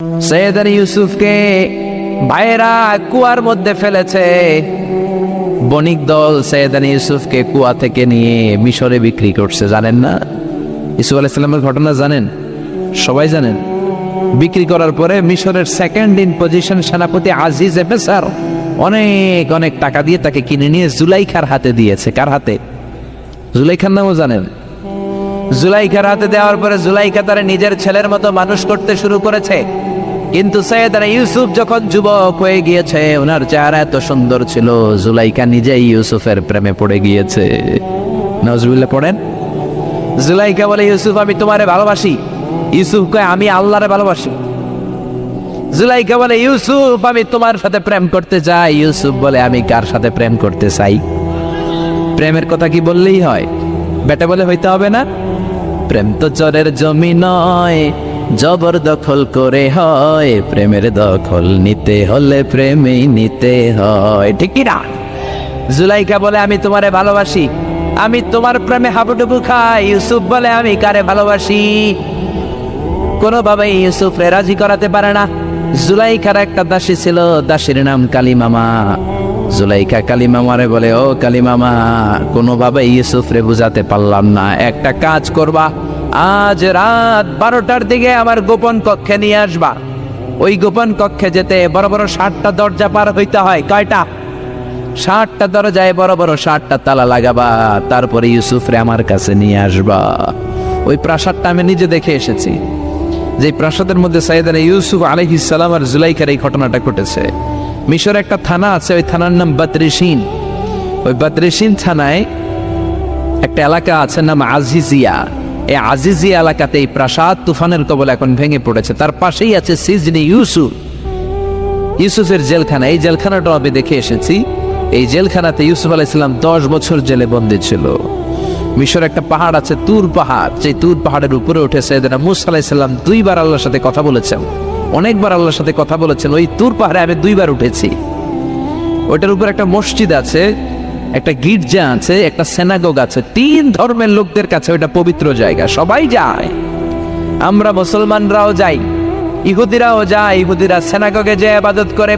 সৈয়দনা ইউসুফকে ভাইয়েরা কুয়ার মধ্যে ফেলেছে। বণিক দল সৈয়দনা ইউসুফকে কুয়া থেকে নিয়ে মিশরে বিক্রি করছে। জানেন না ইউসুফ আলাইহিস সালামের ঘটনা? জানেন, সবাই জানেন। বিক্রি করার পরে মিশরের সেকেন্ড ইন পজিশন সেনাপতি আজিজ এফেসার অনেক অনেক টাকা দিয়ে তাকে কিনে নিয়ে জুলাইখার হাতে দিয়েছে। কার হাতে? জুলাইখার নামও জানেন? জুলাইখার হাতে দেওয়ার পরে জুলাইখা তার নিজের ছেলের মতো মানুষ করতে শুরু করেছে। কিন্তু সৈয়দনা ইউসুফ যখন যুবক হয়ে গিয়েছে, ওনার চেহারা এত সুন্দর ছিল, জুলাইখা নিজেই ইউসুফের প্রেমে পড়ে গিয়েছে। নাউজুবিল্লাহ পড়েন। জুলাইখা বলে, ইউসুফ আমি তোমারে ভালোবাসি। ইউসুফ কয়, আমি আল্লাহরে ভালোবাসি। জুলাইখা বলে, ইউসুফ আমি তোমার সাথে প্রেম করতে চাই। ইউসুফ বলে, আমি কার সাথে প্রেম করতে চাই? প্রেমের কথা কি বললেই হয়? বেটা বলে হইতে হবে না? প্রেম তো চরের জমি নয়, জবরদখল করে হয়। প্রেমের দখল নিতে হলে প্রেমেই নিতে হয়, ঠিক কি না? জুলাইখা বলে, আমি তোমারে ভালোবাসি, আমি তোমার প্রেমে হাবুডুবু খাই। ইউসুফ বলে, আমি কারে ভালোবাসি? কোনোভাবেই ইউসুফরে রাজি করাতে পারে না। জুলাইখার একটা দাসী ছিল, দাসীর নাম কালিমামা। জুলাইখা কালিমামারে বলে, ও কালিমামা, কোনোভাবে ইউসুফরে বুঝাতে পারলাম না। একটা কাজ করবা, আজ রাত 12টার দিকে আমার গোপন কক্ষে নিয়ে আসবা। ওই গোপন কক্ষে যেতে বড় বড় 60টা দরজা পার হইতে হয়। কয়টা? 60টা দরজায় বড় বড় 60টা তালা লাগাবা। তারপরে ইউসুফরে আমার কাছে নিয়ে আসবা। ওই প্রাসাদটা আমি নিজে দেখে এসেছি, যে প্রাসাদের মধ্যে সৈয়দনা ইউসুফ আলাইহিস সালাম আর জুলাইখার এই ঘটনাটা ঘটেছে। মিশরে একটা থানা আছে, ওই থানার নাম বাতরিশিন। ওই বাতরিশিন থানায় একটা এলাকা আছে নাম আজিজিয়া। এই আজিজিয়া এলাকাতে এই প্রাসাদ তুফানের কবলে এখন ভেঙে পড়েছে। তার পাশেই আছে সিজনি ইউসুফ, ইউসুফের জেলখানা। এই জেলখানাটা আমি দেখে এসেছি। এই জেলখানাতে ইউসুফ আলাইহিস সালাম 10 বছর জেলে বন্দী ছিল। মিশর একটা পাহাড় আছে, তুর পাহাড়। সেই তুর পাহাড়ের উপরে উঠে সৈয়দনা মূসা আলাইহিস সালাম 2 বার আল্লাহর সাথে কথা বলেছেন। অনেকবার আল্লাহর সাথে কথা বলেছেন। ওই তুর পাহাড়ে আমি 2 বার উঠেছি। ওইটার উপর একটা মসজিদ আছে, একটা গির্জা আছে, একটা সিনাগোগ আছে। 3 ধর্মের লোকদের কাছে ওইটা পবিত্র জায়গা, সবাই যায়। আমরা মুসলমানরাও যাই, ইহুদিরাও যায়। ইহুদিরা সিনাগোগে যে ইবাদত করে,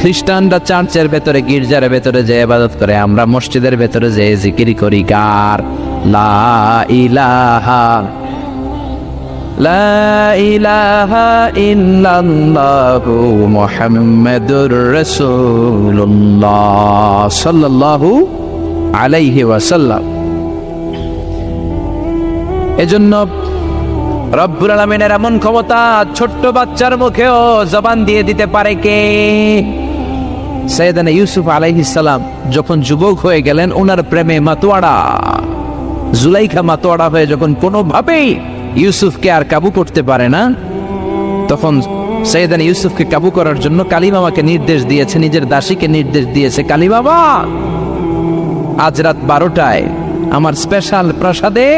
খ্রিস্টানরা চার্চের ভেতরে, গির্জার ভেতরে যে ইবাদত করে। আমরা মসজিদের ভেতরে যে জিকির করি, কার? লা ইলাহা লা ইলাহা ইল্লাল্লাহু মুহাম্মাদুর রাসূলুল্লাহ সাল্লাল্লাহু আলাইহি ওয়াসাল্লাম। এজন্য রব্বুল আলামিনের এমন ক্ষমতা, ছোট্ট বাচ্চার মুখেও জবান দিয়ে দিতে পারে কে? সৈয়দনা ইউসুফ আলাইহিস সালাম যখন যুবক হয়ে গেলেন, ওনার প্রেমে মাতোয়ারা। জুলাইখা মাতোয়ারা হয়ে যখন কোনোভাবেই ইউসুফকে আর কাবু করতে পারে না, তখন সৈয়দনা ইউসুফকে কাবু করার জন্য কালিমামাকে নির্দেশ দিয়েছে, নিজের দাসীকে নির্দেশ দিয়েছে, কালিমামা আজ রাত 12টায় আমার স্পেশাল প্রাসাদে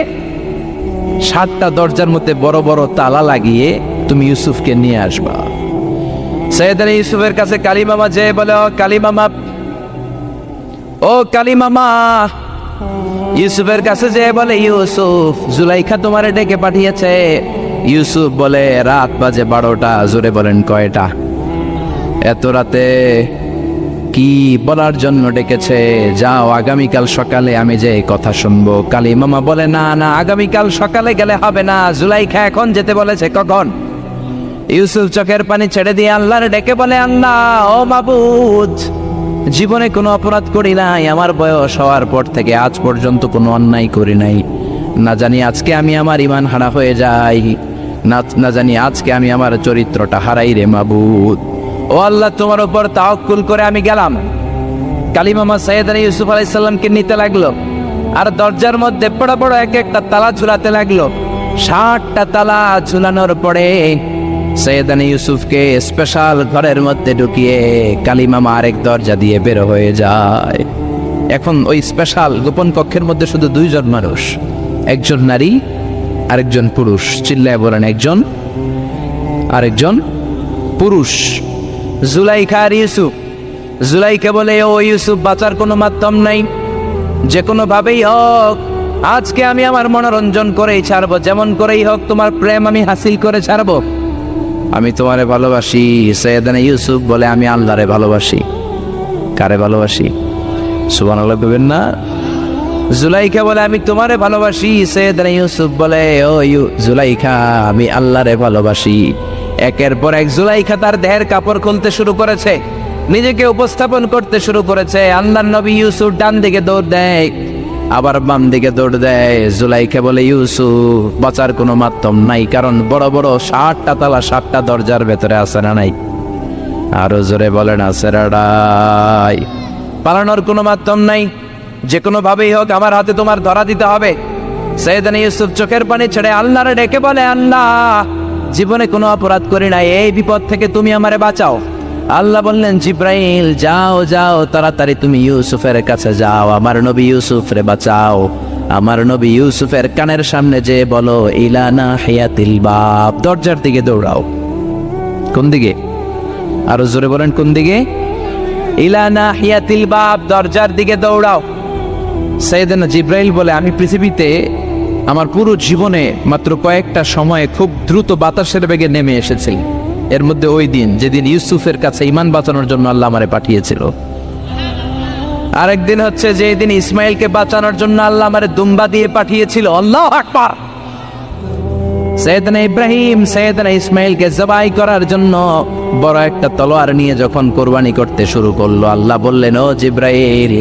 7টা দরজার মধ্যে বড় বড় তালা লাগিয়ে তুমি ইউসুফকে নিয়ে আসবা। সৈয়দনা ইউসুফের কাছে কালিমামা যে বলে, ও কালিমামা, ও কালিমামা। ইউসুফের কাছে যে বলে, ইউসুফ, জুলাইখা তোমারে ডেকে পাঠিয়েছে। ইউসুফ বলে, রাত বাজে 12টা। জোরে বলেন, কয়টা? এত রাতে কি বলার জন্য ডেকেছে? যাও, আগামীকাল সকালে আমি যে কথা শুনবো। কালিমামা বলে, না না, আগামীকাল সকালে গেলে হবে না, জুলাইখা এখন যেতে বলেছে। কখন? ইউসুফ চোখের পানি ছেড়ে দিয়ে আল্লাহর ডেকে বলে, আল্লাহ, ও মাবুদ, জীবনে কোনো অপরাধ করি নাই। আমার বয়স হওয়ার পর থেকে আজ পর্যন্ত কোনো অন্যায় করি নাই। না জানি আজকে আমি আমার ঈমান হারা হয়ে যাই, না জানি আজকে আমি আমার চরিত্রটা হারাই রে মাবুদ। ও আল্লাহ, তোমার উপর তাওয়াক্কুল করে আমি গেলাম। কালিমামা সৈয়দনা ইউসুফ আলাইহিস সালামকে নিতে লাগলো, আর দরজার মধ্যে বড় বড় এক একটা তালা ঝুলাতে লাগলো। 60টা তালা ঝুলানোর পরে সৈয়দনা ইউসুফকে স্পেশাল ঘরের মধ্যে ঢুকিয়ে কালিমামা আরেক দরজা দিয়ে বের হয়ে যায়। এখন ওই স্পেশাল গোপন কক্ষের মধ্যে শুধু 2 জন মানুষ, একজন নারী আরেকজন পুরুষ। চিল্লায় বলেন, একজন আরেকজন পুরুষ। জুলাইখা আর ইউসুফ। জুলাইখা বলে, ও ইউসুফ, বাঁচার কোনো মাধ্যম নাই, যে কোনো ভাবেই হোক আজকে আমি আমার মনোরঞ্জন করেই ছাড়বো, যেমন করেই হোক তোমার প্রেম আমি হাসিল করে ছাড়বো। আমি তোমারে ভালোবাসি। সৈয়দনা ইউসুফ বলে আমি আল্লাহরে ভালোবাসি। কারে ভালোবাসি? সুবহানাল্লাহ কইবেন না? জুলাইখা বলে আমি তোমারে ভালোবাসি। সৈয়দনা ইউসুফ বলে ও জুলাইখা আমি আল্লাহরে ভালোবাসি। একের পর এক জুলাইখা তার দেহের কাপড় খুলতে শুরু করেছে, নিজেকে উপস্থাপন করতে শুরু করেছে। আল্লাহর নবী ইউসুফ ডান দিকে দৌড় দেয়, আবার বাম দিকে দৌড় দেয়। জুলাইখা বলে ইউসুফ বাঁচার কোনো মাধ্যম নাই, কারণ বড় বড় 60টা তালা 60টা দরজার ভেতরে আছে না নাই? আরো জোরে বলেন আছে রাডাই। পালানোর কোনো মাধ্যম নাই, যে কোনো ভাবেই হোক আমার হাতে তোমার ধরা দিতে হবে। সৈয়দনা ইউসুফ চোখের পানি ছেড়ে আল্লাহরে ডেকে বলে আল্লাহ জীবনে কোনো অপরাধ করি নাই, এই বিপদ থেকে তুমি আমারে বাঁচাও। আল্লাহ বললেন জিব্রাইল যাও যাও তাড়াতাড়ি তুমি ইউসুফের কাছে যাও, আমার নবী ইউসুফরে বাঁচাও। আমার নবী ইউসুফের কানের সামনে যে বলো ইলানা হিয়াতিল বাব, দরজার দিকে দৌড়াও। কোন দিকে? আরো জোরে বলেন কোন দিকে? ইলানা হিয়াতিল বাব, দরজার দিকে দৌড়াও। সাইয়েদনা জিব্রাইল বলে আমি পৃথিবীতে আমার পুরো জীবনে মাত্র কয়েকটা সময়ে খুব দ্রুত বাতাসের বেগে নেমে এসেছি, এর মধ্যে ওই দিন যেদিন ইউসুফের কাছে ঈমান বাঁচানোর জন্য আল্লাহ আমারে পাঠিয়েছিল। আরেকদিন হচ্ছে যে দিন ইসমাইলকে বাঁচানোর জন্য আল্লাহ আমারে দুম্বা দিয়ে পাঠিয়েছিল। আল্লাহু আকবার। সৈয়দনা ইব্রাহিম সৈয়দনা ইসমাইলকে জবাই করার জন্য বড় একটা তলোয়ার নিয়ে যখন কোরবানি করতে শুরু করলো, আল্লাহ বললেন ও জিব্রাইল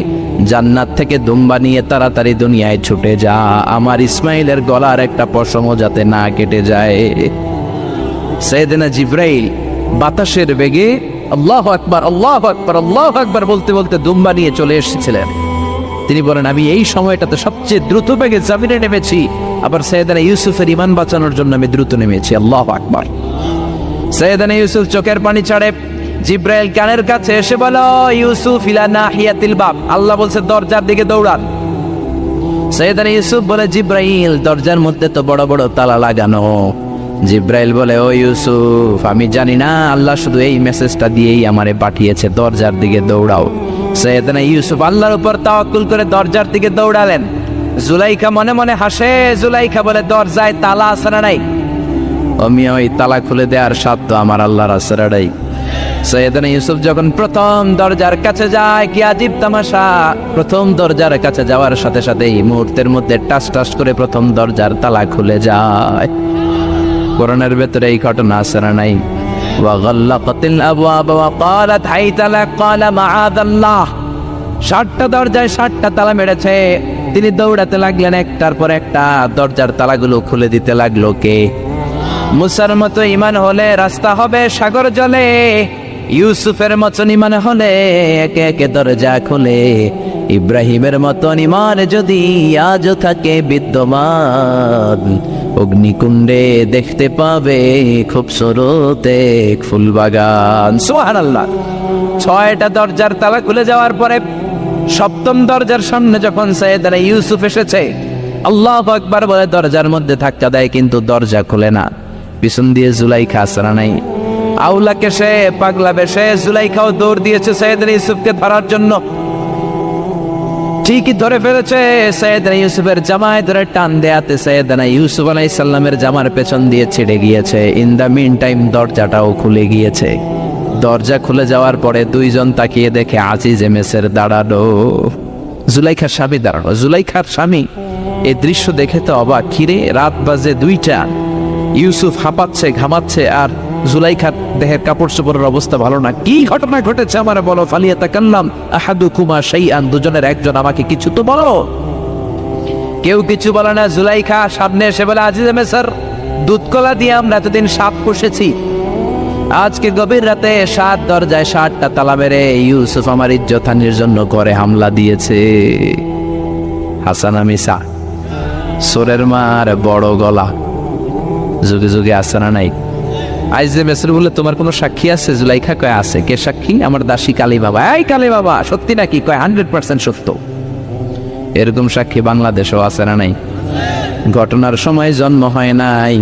জান্নাত থেকে দুম্বা নিয়ে তাড়াতাড়ি দুনিয়ায় ছুটে যা, আমার ইসমাইলের গলার একটা পশমও যাতে না কেটে যায়। সৈয়দনা জিব্রাইল বাতাসের বেগে আল্লাহু আকবার আল্লাহু আকবার আল্লাহু আকবার বলতে বলতে দুম্বা নিয়ে চলে এসেছিলেন। তিনি বলেন আমি এই সময়টাতে সবচেয়ে দ্রুত বেগে জমিনে নেমেছি, আবার সৈয়দনা ইউসুফের ঈমান বাঁচানোর জন্য আমি দ্রুত নেমেছি। আল্লাহু আকবার। সৈয়দনা ইউসুফ চোখের পানি ছাড়ে জিব্রাইল কানের কাছে এসে বলো ইউসুফ ইলা নাহিয়াতিল বাব, আল্লাহ বলছে দরজার দিকে দৌড়ান। সৈয়দনা ইউসুফ বলে জিব্রাইল দরজার মধ্যে তো বড় বড় তালা লাগানো। জিব্রাইল বলে ও ইউসুফ আমি জানি না, আল্লাহ শুধু এই মেসেজটা দিয়েই আমারে পাঠিয়েছে, দরজার দিকে দৌড়াও। সৈয়দনা ইউসুফ আল্লাহর উপর তাওয়াক্কুল করে দরজার দিকে দৌড়ালেন। জুলাইখা মনে মনে হাসে। জুলাইখা বলে দরজায় তালা আছে না নাই? আমি ওই তালা খুলে দেওয়ার সাধ্য আমার আল্লাহর আছে না নাই? সৈয়দনা ইউসুফ যখন প্রথম দরজার কাছে যায়, কি আজীব তামাশা, প্রথম দরজার কাছে যাওয়ার সাথে সাথেই মুহূর্তের মধ্যে টাস টাস করে প্রথম দরজার তালা খুলে যায়। কোরআনের ভেতরে এই ঘটনা আছে না নাই? ওয়াগাল্লাকাতিল আবওয়াব ওয়া ক্বালাত হাইতা লাক ক্বালা মাআযাল্লাহ। 60টা দরজায় 60টা তালা মেরেছে। তিনি দৌড়াতে লাগলেন, একটার পর একটা দরজার তালাগুলো খুলে দিতে লাগলো। কে? মুসার মতো ঈমান হলে রাস্তা হবে সাগর জলে, ইউসুফের মতন ঈমান হলে একে একে দরজা খুলে। ইব্রাহিমের মতন ঈমান যদি আজও থাকে বিদ্যমান, অগ্নিকুণ্ডে দেখতে পাবে খুবসুরত এক ফুলবাগান। সুবহানাল্লাহ। 6টা দরজার তালা খুলে যাওয়ার পরে 7ম দরজার সামনে যখন সৈয়দনা ইউসুফ এসেছে, আল্লাহু আকবার বলে দরজার মধ্যে ধাক্কা দেয়, কিন্তু দরজা খুলে না। পিছন দিয়ে জুলাইখা আসরা নাই, আউলাকে সে পাগলা বেশে জুলাইখাও দৌড় দিয়েছে সৈয়দনা ইউসুফকে ধরার জন্য। ঠিকই ধরে ফেলেছে। সৈয়দনা ইউসুফের জামায় ধরে টান দেয়াতে সৈয়দনা ইউসুফ আলাইহিস সালামের জামার পেছন দিয়ে ছিঁড়ে গিয়েছে। ইন দা মিন টাইম দরজাটাও খুলে গিয়েছে। দরজা খুলে যাওয়ার পরে দুইজন তাকিয়ে দেখে আজিজে মেসের দাঁড়ানো, জুলাইখার স্বামী দাঁড়ানো। জুলাইখার স্বামী এই দৃশ্য দেখে তো অবাক, খিরে রাত বাজে 2টা, ইউসুফ হাঁপাচ্ছে ঘামাচ্ছে, আর জুলাইখার দেহের কাপড় চোপড়ের অবস্থা ভালো না। কি ঘটনা ঘটেছে আমার বলো। ফালিয়াতাকাল্লাম আহাদুকুমা শাইআন, দুজনের একজন আমাকে কিছু তো বলো। কেউ কিছু বলে না। জুলাইখা সামনে এসে বলে আজিজে মেসর, দুধ কলা দিয়ে আমরা এতদিন সাপ পুষেছি, আজকে গভীর রাতে 7 দরজায় 60টা তালা মেরে ইউসুফ আমার ইজ্জতহানির জন্য করে হামলা দিয়েছে। হাসানা মিসা সোরের মার বড় গলা, যুগে যুগে আসে না নাই? আইজে মেসর বলে তোমার কোনো সাক্ষী আছে? জুলাইখা কয় আছে। কে সাক্ষী? আমার দাসী কালী বাবা। এই কালী বাবা সত্যি নাকি? কয় 100% সত্য। এরকম সাক্ষী বাংলাদেশেও আছে না নাই? ঘটনার সময় জন্ম হয় নাই,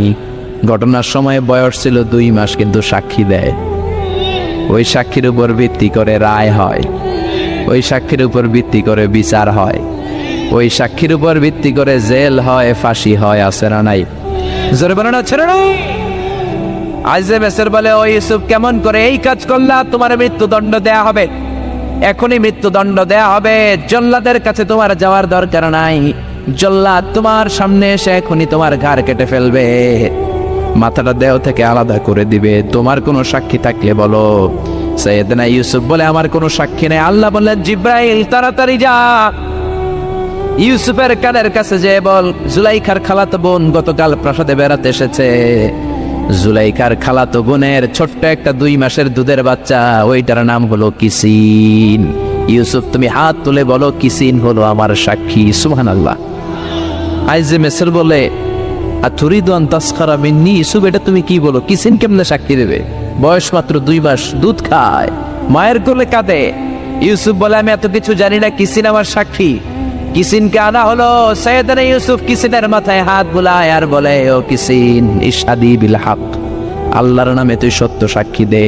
ঘটনার সময় বয়স ছিল 2 মাস, কিন্তু সাক্ষী দেয়। ওই সাক্ষীর উপর ভিত্তি করে রায় হয়, ওই সাক্ষীর উপর ভিত্তি করে বিচার হয়, ওই সাক্ষীর উপর ভিত্তি করে জেল হয়, ফাঁসি হয়। আছে না নাই? জোরে বলেন আছে না নাই? আইজে মেসর বলে, ও ইউসুফ, কেমন করে এই কাজ করলা? তোমার মৃত্যুদণ্ড দেয়া হবে, এখনই মৃত্যুদণ্ড দেয়া হবে। জল্লাদের কাছে তোমার যাওয়ার দরকার নাই, জল্লাদ তোমার সামনে এসে এখনই তোমার ঘাড় কেটে ফেলবে, মাথাটা দেহ থেকে আলাদা করে দিবে। তোমার কোনো সাক্ষী থাকলে বলো। সাইয়েদনা ইউসুফ বলে, আমার কোনো সাক্ষী নেই। আল্লাহ বললেন, জিব্রাইল তাড়াতাড়ি যা, ইউসুফের কানের কাছে যে বল, জুলাইখার খালাতো বোন গতকাল প্রাসাদে বেড়াতে এসেছে। জুলাইখার খালাতো বোনের ছোট্ট একটা 2 মাসের দুধের বাচ্চা, ওইটার নাম হলো কিসিন। ইউসুফ, তুমি হাত তুলে বলো, কিসিন হলো আমার সাক্ষী। সুবহানাল্লাহ। আইজে মেসর বলে, আতুরিদু আন তাসখারা মিন্নি? ইউসুফ, এটা তুমি কি বলো? কিসিন কেমনে সাক্ষী দেবে? বয়স মাত্র 2 মাস, দুধ খায়, মায়ের কোলে কাঁদে। ইউসুফ বলে, আমি এত কিছু জানি না, কিসিন আমার সাক্ষী। কিসিনকে আনা হলো। সাইয়েদনা ইউসুফ কিসিনের মাথায় হাত বুলায় আর বলে, ও কিসিন, ইশহাদি বিল হক, আল্লাহর নামে তুই সত্য সাক্ষী দে।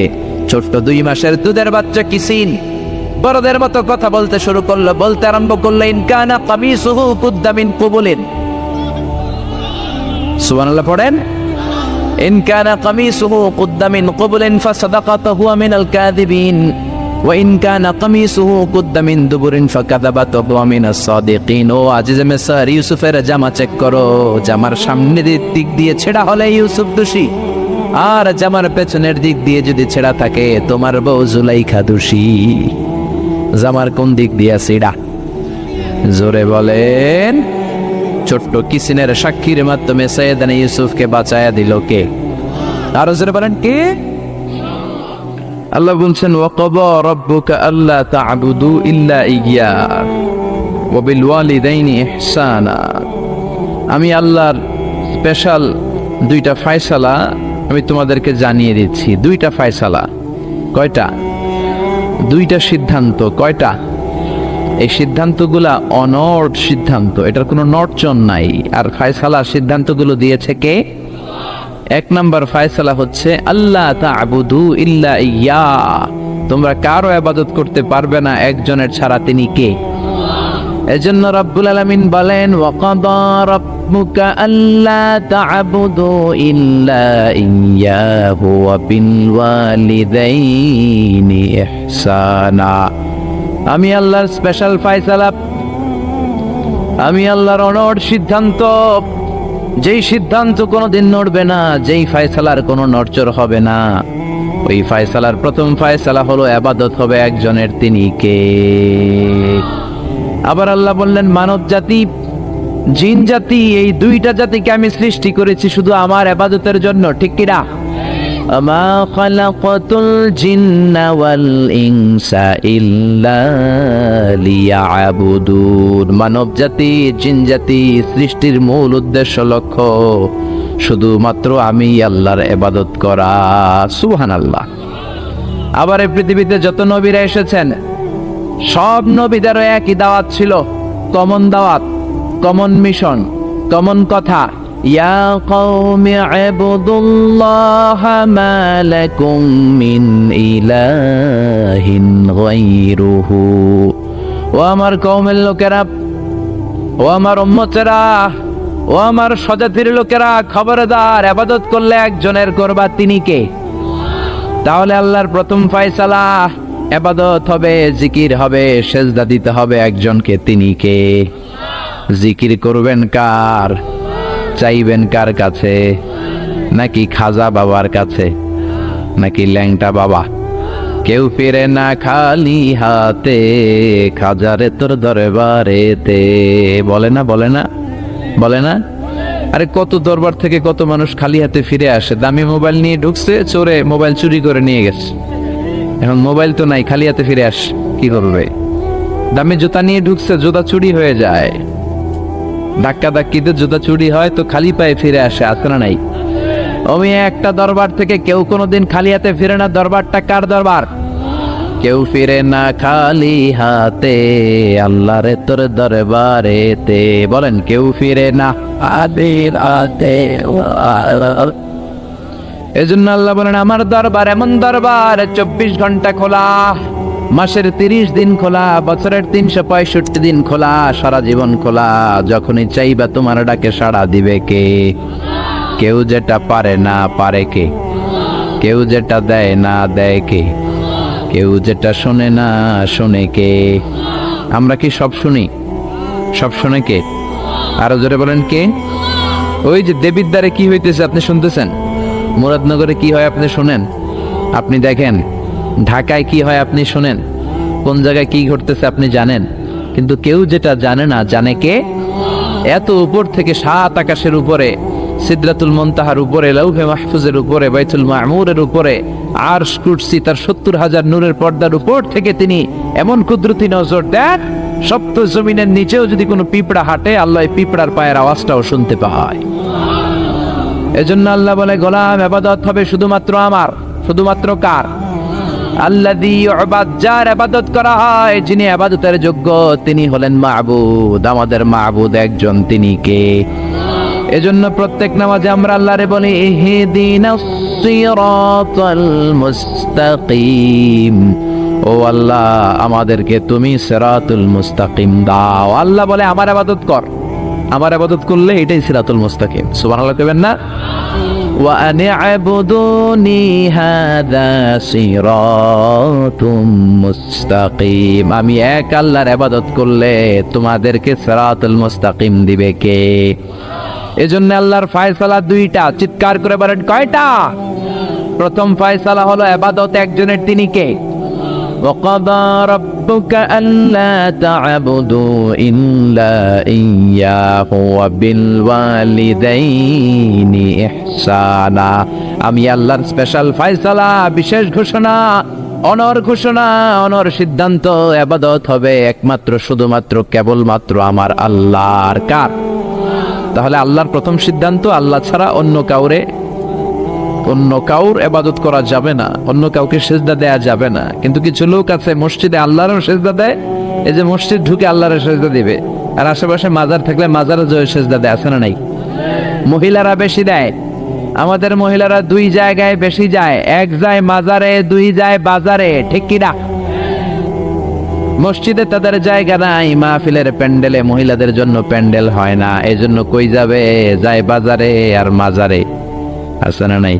ছোট্ট 2 মাসের দুধের বাচ্চা কিসিন বড়দের মতো কথা বলতে শুরু করলো, বলতে আরম্ভ করলো, ইন কানা কামিসুহু কুদ্দা মিন কুবুলিন। সুবহানাল্লাহ পড়েন। ইন কানা কামিসুহু কুদ্দা মিন কুবুলিন ফাসাদাকাতা হুয়া মিনাল কাযিবিন ওয়া ইন কানা কামিসুহু কুদ্দা মিন দুবুরিন ফাকাযাবাত হুয়া মিনাস সাদিকিন। ও আজিজে মিসর, ইউসুফের জামা চেক করো, জামার সামনের দিক দিয়ে ছেঁড়া হলে ইউসুফ দোষী, আর জামার পেছনের দিক দিয়ে যদি ছেঁড়া থাকে তোমার বউ জুলাইখা দোষী। জামার কোন দিক দিয়ে ছেঁড়া? জোরে বলেন। ছোট্ট কিসিনের সাক্ষীর মাধ্যমে সাইয়েদনা ইউসুফকে বাঁচায়া দিল কে? আরো জোরে বলেন, কে? আল্লাহ বলছেন, ওয়াকাদা রাব্বুকা আল্লা তা'বুদু ইল্লা ইয়্যাহু ওয়া বিল ওয়ালিদাইনি ইহসানা। আমি আল্লাহর স্পেশাল 2টা ফয়সালা আমি তোমাদেরকে জানিয়ে দিচ্ছি। 2টা ফয়সালা। কয়টা? 2টা সিদ্ধান্ত। কয়টা? এই সিদ্ধান্তগুলা অনড় সিদ্ধান্ত, এটার কোনো নড়চড় নাই। আর ফয়সালা সিদ্ধান্তগুলো দিয়েছে কে? 1 নাম্বার ফয়সালা হচ্ছে, আল্লাহ তা'বুদু ইল্লা ইয়্যাহু, তোমরা কারো ইবাদত করতে পারবে না একজনের ছাড়া, তিনি কে? এজন্য রব্বুল আলামিন বলেন, ওয়াকাদা রাব্বুকা আল্লা তা'বুদু ইল্লা ইয়্যাহু ওয়া বিল ওয়ালিদাইনি ইহসানা। আমি আল্লাহর স্পেশাল ফয়সালা, আমি আল্লাহর অনড় সিদ্ধান্ত, যেই সিদ্ধান্ত কোনোদিন নড়বে না, যেই ফয়সালার কোনো নড়চড় হবে না, ওই ফয়সালার প্রথম ফয়সালা হলো ইবাদত হবে একজনের, তিনি কে? আবার আল্লাহ বললেন, মানব জাতি, জিন জাতি, এই 2টা জাতিকে আমি সৃষ্টি করেছি শুধু আমার ইবাদতের জন্য, ঠিক কি না? আমা খালাকাতুল জিন্না ওয়াল ইনসা ইল্লা লিয়াবুদুন। মানব জাতি, জিন জাতি সৃষ্টির মূল উদ্দেশ্য, লক্ষ্য শুধুমাত্র আমি আল্লাহর ইবাদত করা। সুবহানাল্লাহ। আবার এই পৃথিবীতে যত নবীরা এসেছেন, সব নবীদেরও একই দাওয়াত ছিল, কমন দাওয়াত, কমন মিশন, কমন কথা, ইয়া কওমি ইবুদুল্লাহা মা লাকুম মিন ইলাহিন গায়রুহু। ও আমার কওমের লোকেরা, ও আমার উম্মতেরা, ও আমার স্বজাতির লোকেরা, খবরদার, ইবাদত করলে একজনের করবা, তিনি কে? তাহলে আল্লাহর প্রথম ফয়সালা, ইবাদত হবে, জিকির হবে, সেজদা দিতে হবে একজনকে, তিনি কে? জিকির করবেন কার? চাইবেন কার কাছে? নাকি খাজা বাবার কাছে, নাকি ল্যাংটা বাবা? কেউ ফিরে না খালি হাতে, খাজারে তোর দরবারেতে। বলে না, বলে না, বলে না? আরে কত দরবার থেকে কত মানুষ খালি হাতে ফিরে আসে। দামি মোবাইল নিয়ে ঢুকছে, চোরে মোবাইল চুরি করে নিয়ে গেছে, এখন মোবাইল তো নাই, খালি হাতে ফিরে আস, কি করবে? দামি জুতা নিয়ে ঢুকছে, জুতা চুরি হয়ে যায়, ধাক্কা ধাক্কিতে জুতা চুরি হয়, তো খালি পায়ে ফিরে আসে, আছে না নাই? আমি একটা দরবার থেকে কেউ কোনোদিন খালি হাতে ফিরে না। দরবারটা কার দরবার? কেউ ফিরে না খালি হাতে, আল্লাহরে তোর দরবারেতে। বলেন, কেউ ফিরে না খালি হাতে। এজন্য আল্লাহ বলেন, আমার দরবার এমন দরবার 24 ঘন্টা খোলা, মাসের 30 দিন খোলা, বছরের 365 দিন খোলা, সারা জীবন খোলা। যখনই চাইবা তোমার ডাকে সাড়া দিবে কে? কেউ যেটা পারে না, পারে কে? কেউ যেটা দেয় না দেয় কে? কেউ যেটা শোনে না শোনে কে? আমরা কি সব শুনি? সব শোনে কে? আরো জোরে বলেন কে? ওই যে দেবিদ্বারে কি হইতেছে আপনি শুনতেছেন, মুরাদনগরে কি হয় আপনি শোনেন, আপনি দেখেন ঢাকায় কি হয় আপনি শোনেন, কোন জায়গায় কি ঘটতেছে আপনি জানেন, কিন্তু কেউ যেটা জানে না জানে কে? এত উপর থেকে 7 আকাশের উপরে, সিদরাতুল মুনতাহার উপরে, লাউহে মাহফুজের উপরে, বাইতুল মামুরের উপরে, আরশ কুরসি তার 70,000 নূরের পর্দার উপর থেকে তিনি এমন কুদরতি নজর দেন, সপ্ত জমিনের নিচেও যদি কোনো পিঁপড়া হাঁটে আল্লাহ এই পিঁপড়ার পায়ের আওয়াজটাও শুনতে পায়। এজন্য আল্লাহ বলে, গোলাম ইবাদত হবে শুধুমাত্র আমার। শুধুমাত্র কার? আল্লাযী ইউবাদ, যার ইবাদত করা হয়, যিনি ইবাদতের যোগ্য তিনি হলেন মাবুদ। আমাদের মাবুদ একজন, তিনি কে? এজন্য প্রত্যেক নামাজে আমরা আল্লাহরে বলি ইহদিনাস সিরাতাল মুস্তাকিম, ও আল্লাহ আমাদেরকে তুমি সিরাতুল মুস্তাকিম দাও। আল্লাহ বলে আমার ইবাদত কর, আমার ইবাদত করলে এটাই সিরাতুল মুস্তাকিম। সুবহানাল্লাহ কইবেন না? ওয়া আনি'বুদুনি হাযা সিরাতুম মুস্তাকিম, আমি এক আল্লাহর ইবাদত করলে তোমাদেরকে সিরাতুল মুস্তাকিম দিবে কে? এজন্য আল্লাহর ফয়সালা দুইটা, চিৎকার করে বলেন কয়টা? প্রথম ফয়সালা হলো ইবাদত একজনের, তিনি কে? وَقَضَى رَبُّكَ أَلَّا تَعْبُدُوا إِلَّا إِيَّاهُ وَبِالْوَالِدَيْنِ إِحْسَانًا, আমি আল্লাহর স্পেশাল ফয়সালা, বিশেষ ঘোষণা, অনর ঘোষণা, অনর সিদ্ধান্ত, ইবাদত হবে একমাত্র শুধুমাত্র কেবলমাত্র আমার আল্লাহর। কার? তাহলে আল্লাহর প্রথম সিদ্ধান্ত, আল্লাহ ছাড়া অন্য কাউর ইবাদত করা যাবে না, অন্য কাউকে সিজদা দেয়া যাবে না। কিন্তু কিছু লোক আছে মসজিদে আল্লাহরও সিজদা দেয়, এই যে মসজিদ ঢুকে আল্লাহর সিজদা দিবে, আর আশেপাশে মাজার থাকলে মাজারে জয় সিজদা দেয়, আছে না নাই? মহিলারা বেশি দেয়, আমাদের মহিলারা 2 জায়গায় বেশি যায়, এক যায় মাজারে, 2 যায় বাজারে, ঠিক কি না? মসজিদে তাদের জায়গা নাই, মাহফিলের প্যান্ডেলে মহিলাদের জন্য প্যান্ডেল হয় না, এজন্য কই যাবে? যায় বাজারে আর মাজারে, আছে না নাই?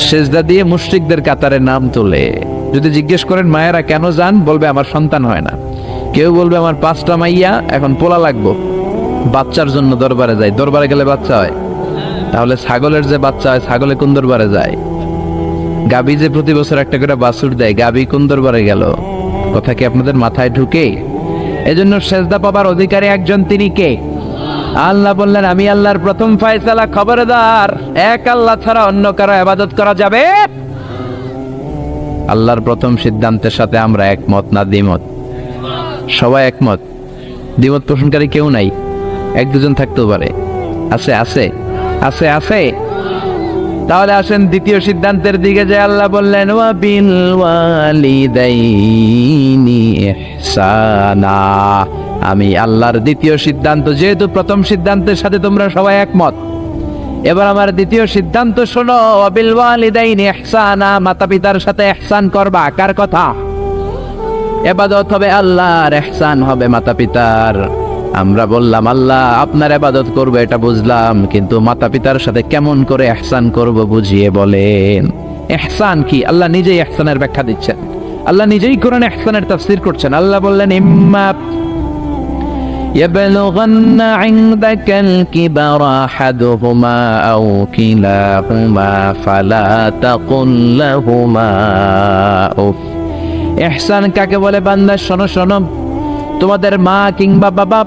সিজদা দিয়ে মুশরিকদের কাতারে নাম তোলে। যদি জিজ্ঞেস করেন মায়েরা কেন যান, বলবে আমার সন্তান হয় না। কেউ বলবে আমার 5টা মাইয়া, এখন পোলা লাগবো, বাচ্চার জন্য দরবারে যায়। দরবারে গেলে বাচ্চা হয়, তাহলে ছাগলের যে বাচ্চা হয় ছাগলে কোন দরবারে যায়? গাবি যে প্রতি বছর একটা করে বাছুর দেয়, গাবি কোন দরবারে গেল? কথা কি আপনাদের মাথায় ঢুকে? এজন্য সিজদা পাবার অধিকারী একজন, তিনি কে? আল্লাহ বললেন আমি আল্লাহর প্রথম ফয়সালা, খবরদার এক আল্লাহ ছাড়া অন্য কারো ইবাদত করা যাবে। আল্লাহর প্রথম সিদ্ধান্তের সাথে আমরা একমত না দ্বিমত? সবাই একমত, দ্বিমত পোষণকারী কেউ নাই? 1-2 জন থাকতেও পারে, আছে আছে আছে আছে। তাহলে আসেন দ্বিতীয় সিদ্ধান্তের দিকে, যে আল্লাহ বললেন ওয়া বিল ওয়ালিদাইনি ইহসানা, আমি আল্লাহর দ্বিতীয় সিদ্ধান্ত, যেহেতু প্রথম সিদ্ধান্তের সাথে তোমরা সবাই একমত, এবার আমার দ্বিতীয় সিদ্ধান্ত শোনো। ওয়া বিল ওয়ালিদাইনি ইহসানা, মাতা পিতার সাথে ইহসান করবা। কার কথা? ইবাদত হবে আল্লাহর, ইহসান হবে মাতা পিতার। আমরা বললাম আল্লাহ আপনার ইবাদত করব এটা বুঝলাম, কিন্তু মাতা পিতার সাথে কেমন করে ইহসান করব বুঝিয়ে বলেন। ইহসান কি? আল্লাহ নিজেই ইহসানের ব্যাখ্যা দিচ্ছেন, আল্লাহ নিজেই কোরআনে ইহসানের তাফসীর করছেন। আল্লাহ বললেন ইম্মা يبلغن عندك الكبر أحدهما أو كلاهما فلا تقل لهما أف। ইহসান কাকে বলে? বান্দা শোনো শোনো, তোমাদের মা কিংবা বাবা,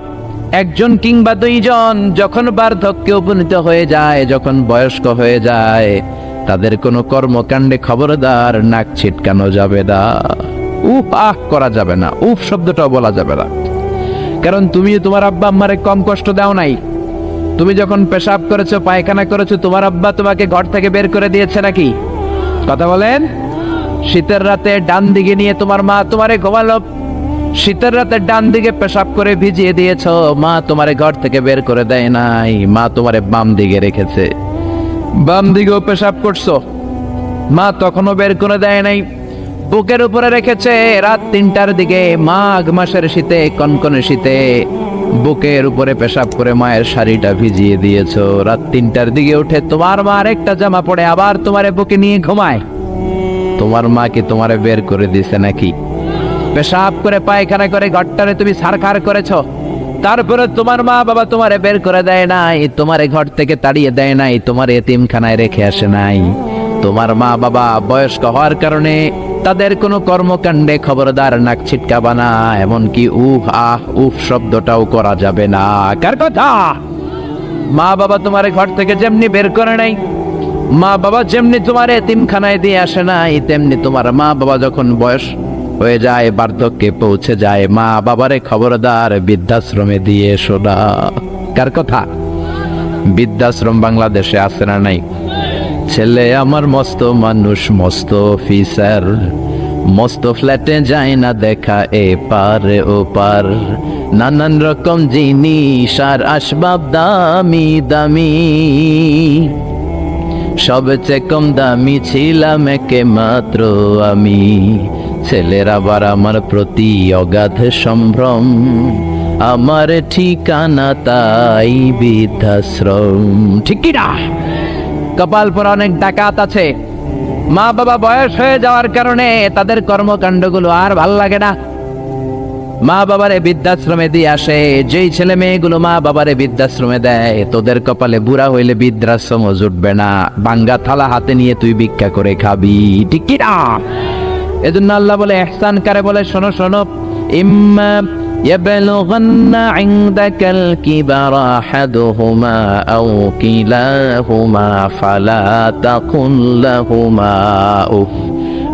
একজন কিংবা 2 জন যখন বার্ধক্যে উপনীত হয়ে যায়, যখন বয়স্ক হয়ে যায়, তাদের কোনো কর্মকাণ্ডে খবরদার নাক ছিটকানো যাবে না, উফ আহ করা যাবে না, উফ শব্দটাও বলা যাবে না। কারণ তুমি তোমার আব্বা আম্মারে কম কষ্ট দাও নাই। তুমি যখন পেশাব করেছো, পায়খানা করেছো, তোমার আব্বা তোমাকে ঘর থেকে বের করে দিয়েছে নাকি? কথা বলেন। শীতের রাতে ডান দিকে নিয়ে তোমার মা তোমারে ঘুমালো, শীতের রাতে ডান দিকে পেশাব করে ভিজিয়ে দিয়েছো, মা তোমারে ঘর থেকে বের করে দেয় নাই, মা তোমারে বাম দিকে রেখেছে। বাম দিকেও পেশাব করছো, মা তখনও বের করে দেয় নাই, বুকের উপরে রেখেছে। রাত 3টার দিকে, মাঘ মাসের শীতে, কনকনে শীতে, বুকের উপরে পেশাব করে মায়ের শাড়িটা ভিজিয়ে দিয়েছো। রাত 3টার দিকে উঠে তোমার মা আরেকটা জামা পরে আবার তোমারে বুকে নিয়ে ঘুমায়। তোমার মা কি তোমারে বের করে দিছে নাকি? পেশাব করে পায়খানা করে ঘরটারে তুমি সারখার করেছো, তারপরে তোমার মা বাবা তোমারে বের করে দেয় নাই, তোমারে ঘর থেকে তাড়িয়ে দেয় নাই, তোমার এতিমখানায় রেখে আসে নাই। তোমার মা বাবা বয়স্ক হওয়ার কারণে তাদের কোনো কর্মকাণ্ডে খবরদার নাক ছিটকাবা না, এমনকি উফ আহ উফ শব্দটাও করা যাবে না। কার কথা? মা বাবা তোমারে ঘর থেকে যেমনি বের করে নাই, মা বাবা যেমনি তোমার এতিমখানায় দিয়ে আসে নাই, তেমনি তোমার মা বাবা যখন বয়স হয়ে যায়, বার্ধক্যে পৌঁছে যায়, মা বাবারে খবরদার বৃদ্ধাশ্রমে দিয়ে এসো না। কার কথা? বৃদ্ধাশ্রম বাংলাদেশে আছে না নাই? ছেলে আমার মস্ত মানুষ, মস্ত অফিসার, মস্ত ফ্ল্যাটে যায় না দেখা এ পার ও পার, নানান রকম জিনিস আর আসবাব দামি দামি, সবচেয়ে কম দামি ছিলাম একে মাত্র আমি। ছেলের আবার আমার প্রতি অগাধ সম্ভ্রম, আমার ঠিকানা তাই বৃদ্ধাশ্রম। ঠিক কি না? কপাল পর অনেক ডাকাত আছে, মা বাবা বয়স হয়ে যাওয়ার কারণে তাদের কর্মকাণ্ডগুলো আর ভাল লাগে না, মা বাবারে বৃদ্ধাশ্রমে দিয়ে আসে। যেই ছেলে মেয়েগুলো মা বাবারে বৃদ্ধাশ্রমে দেয়, তোদের কপালে বুড়া হইলে বৃদ্ধাশ্রমও জুটবে না, ভাঙ্গা থালা হাতে নিয়ে তুই ভিক্ষা করে খাবি। ঠিক কি না? এজন্য আল্লাহ বলে ইহসান কারে বলে, শোনো শোনো, ইম্মা يبلغن عندك الكبر أحدهما أو كلاهما فلا تقل لهما أف।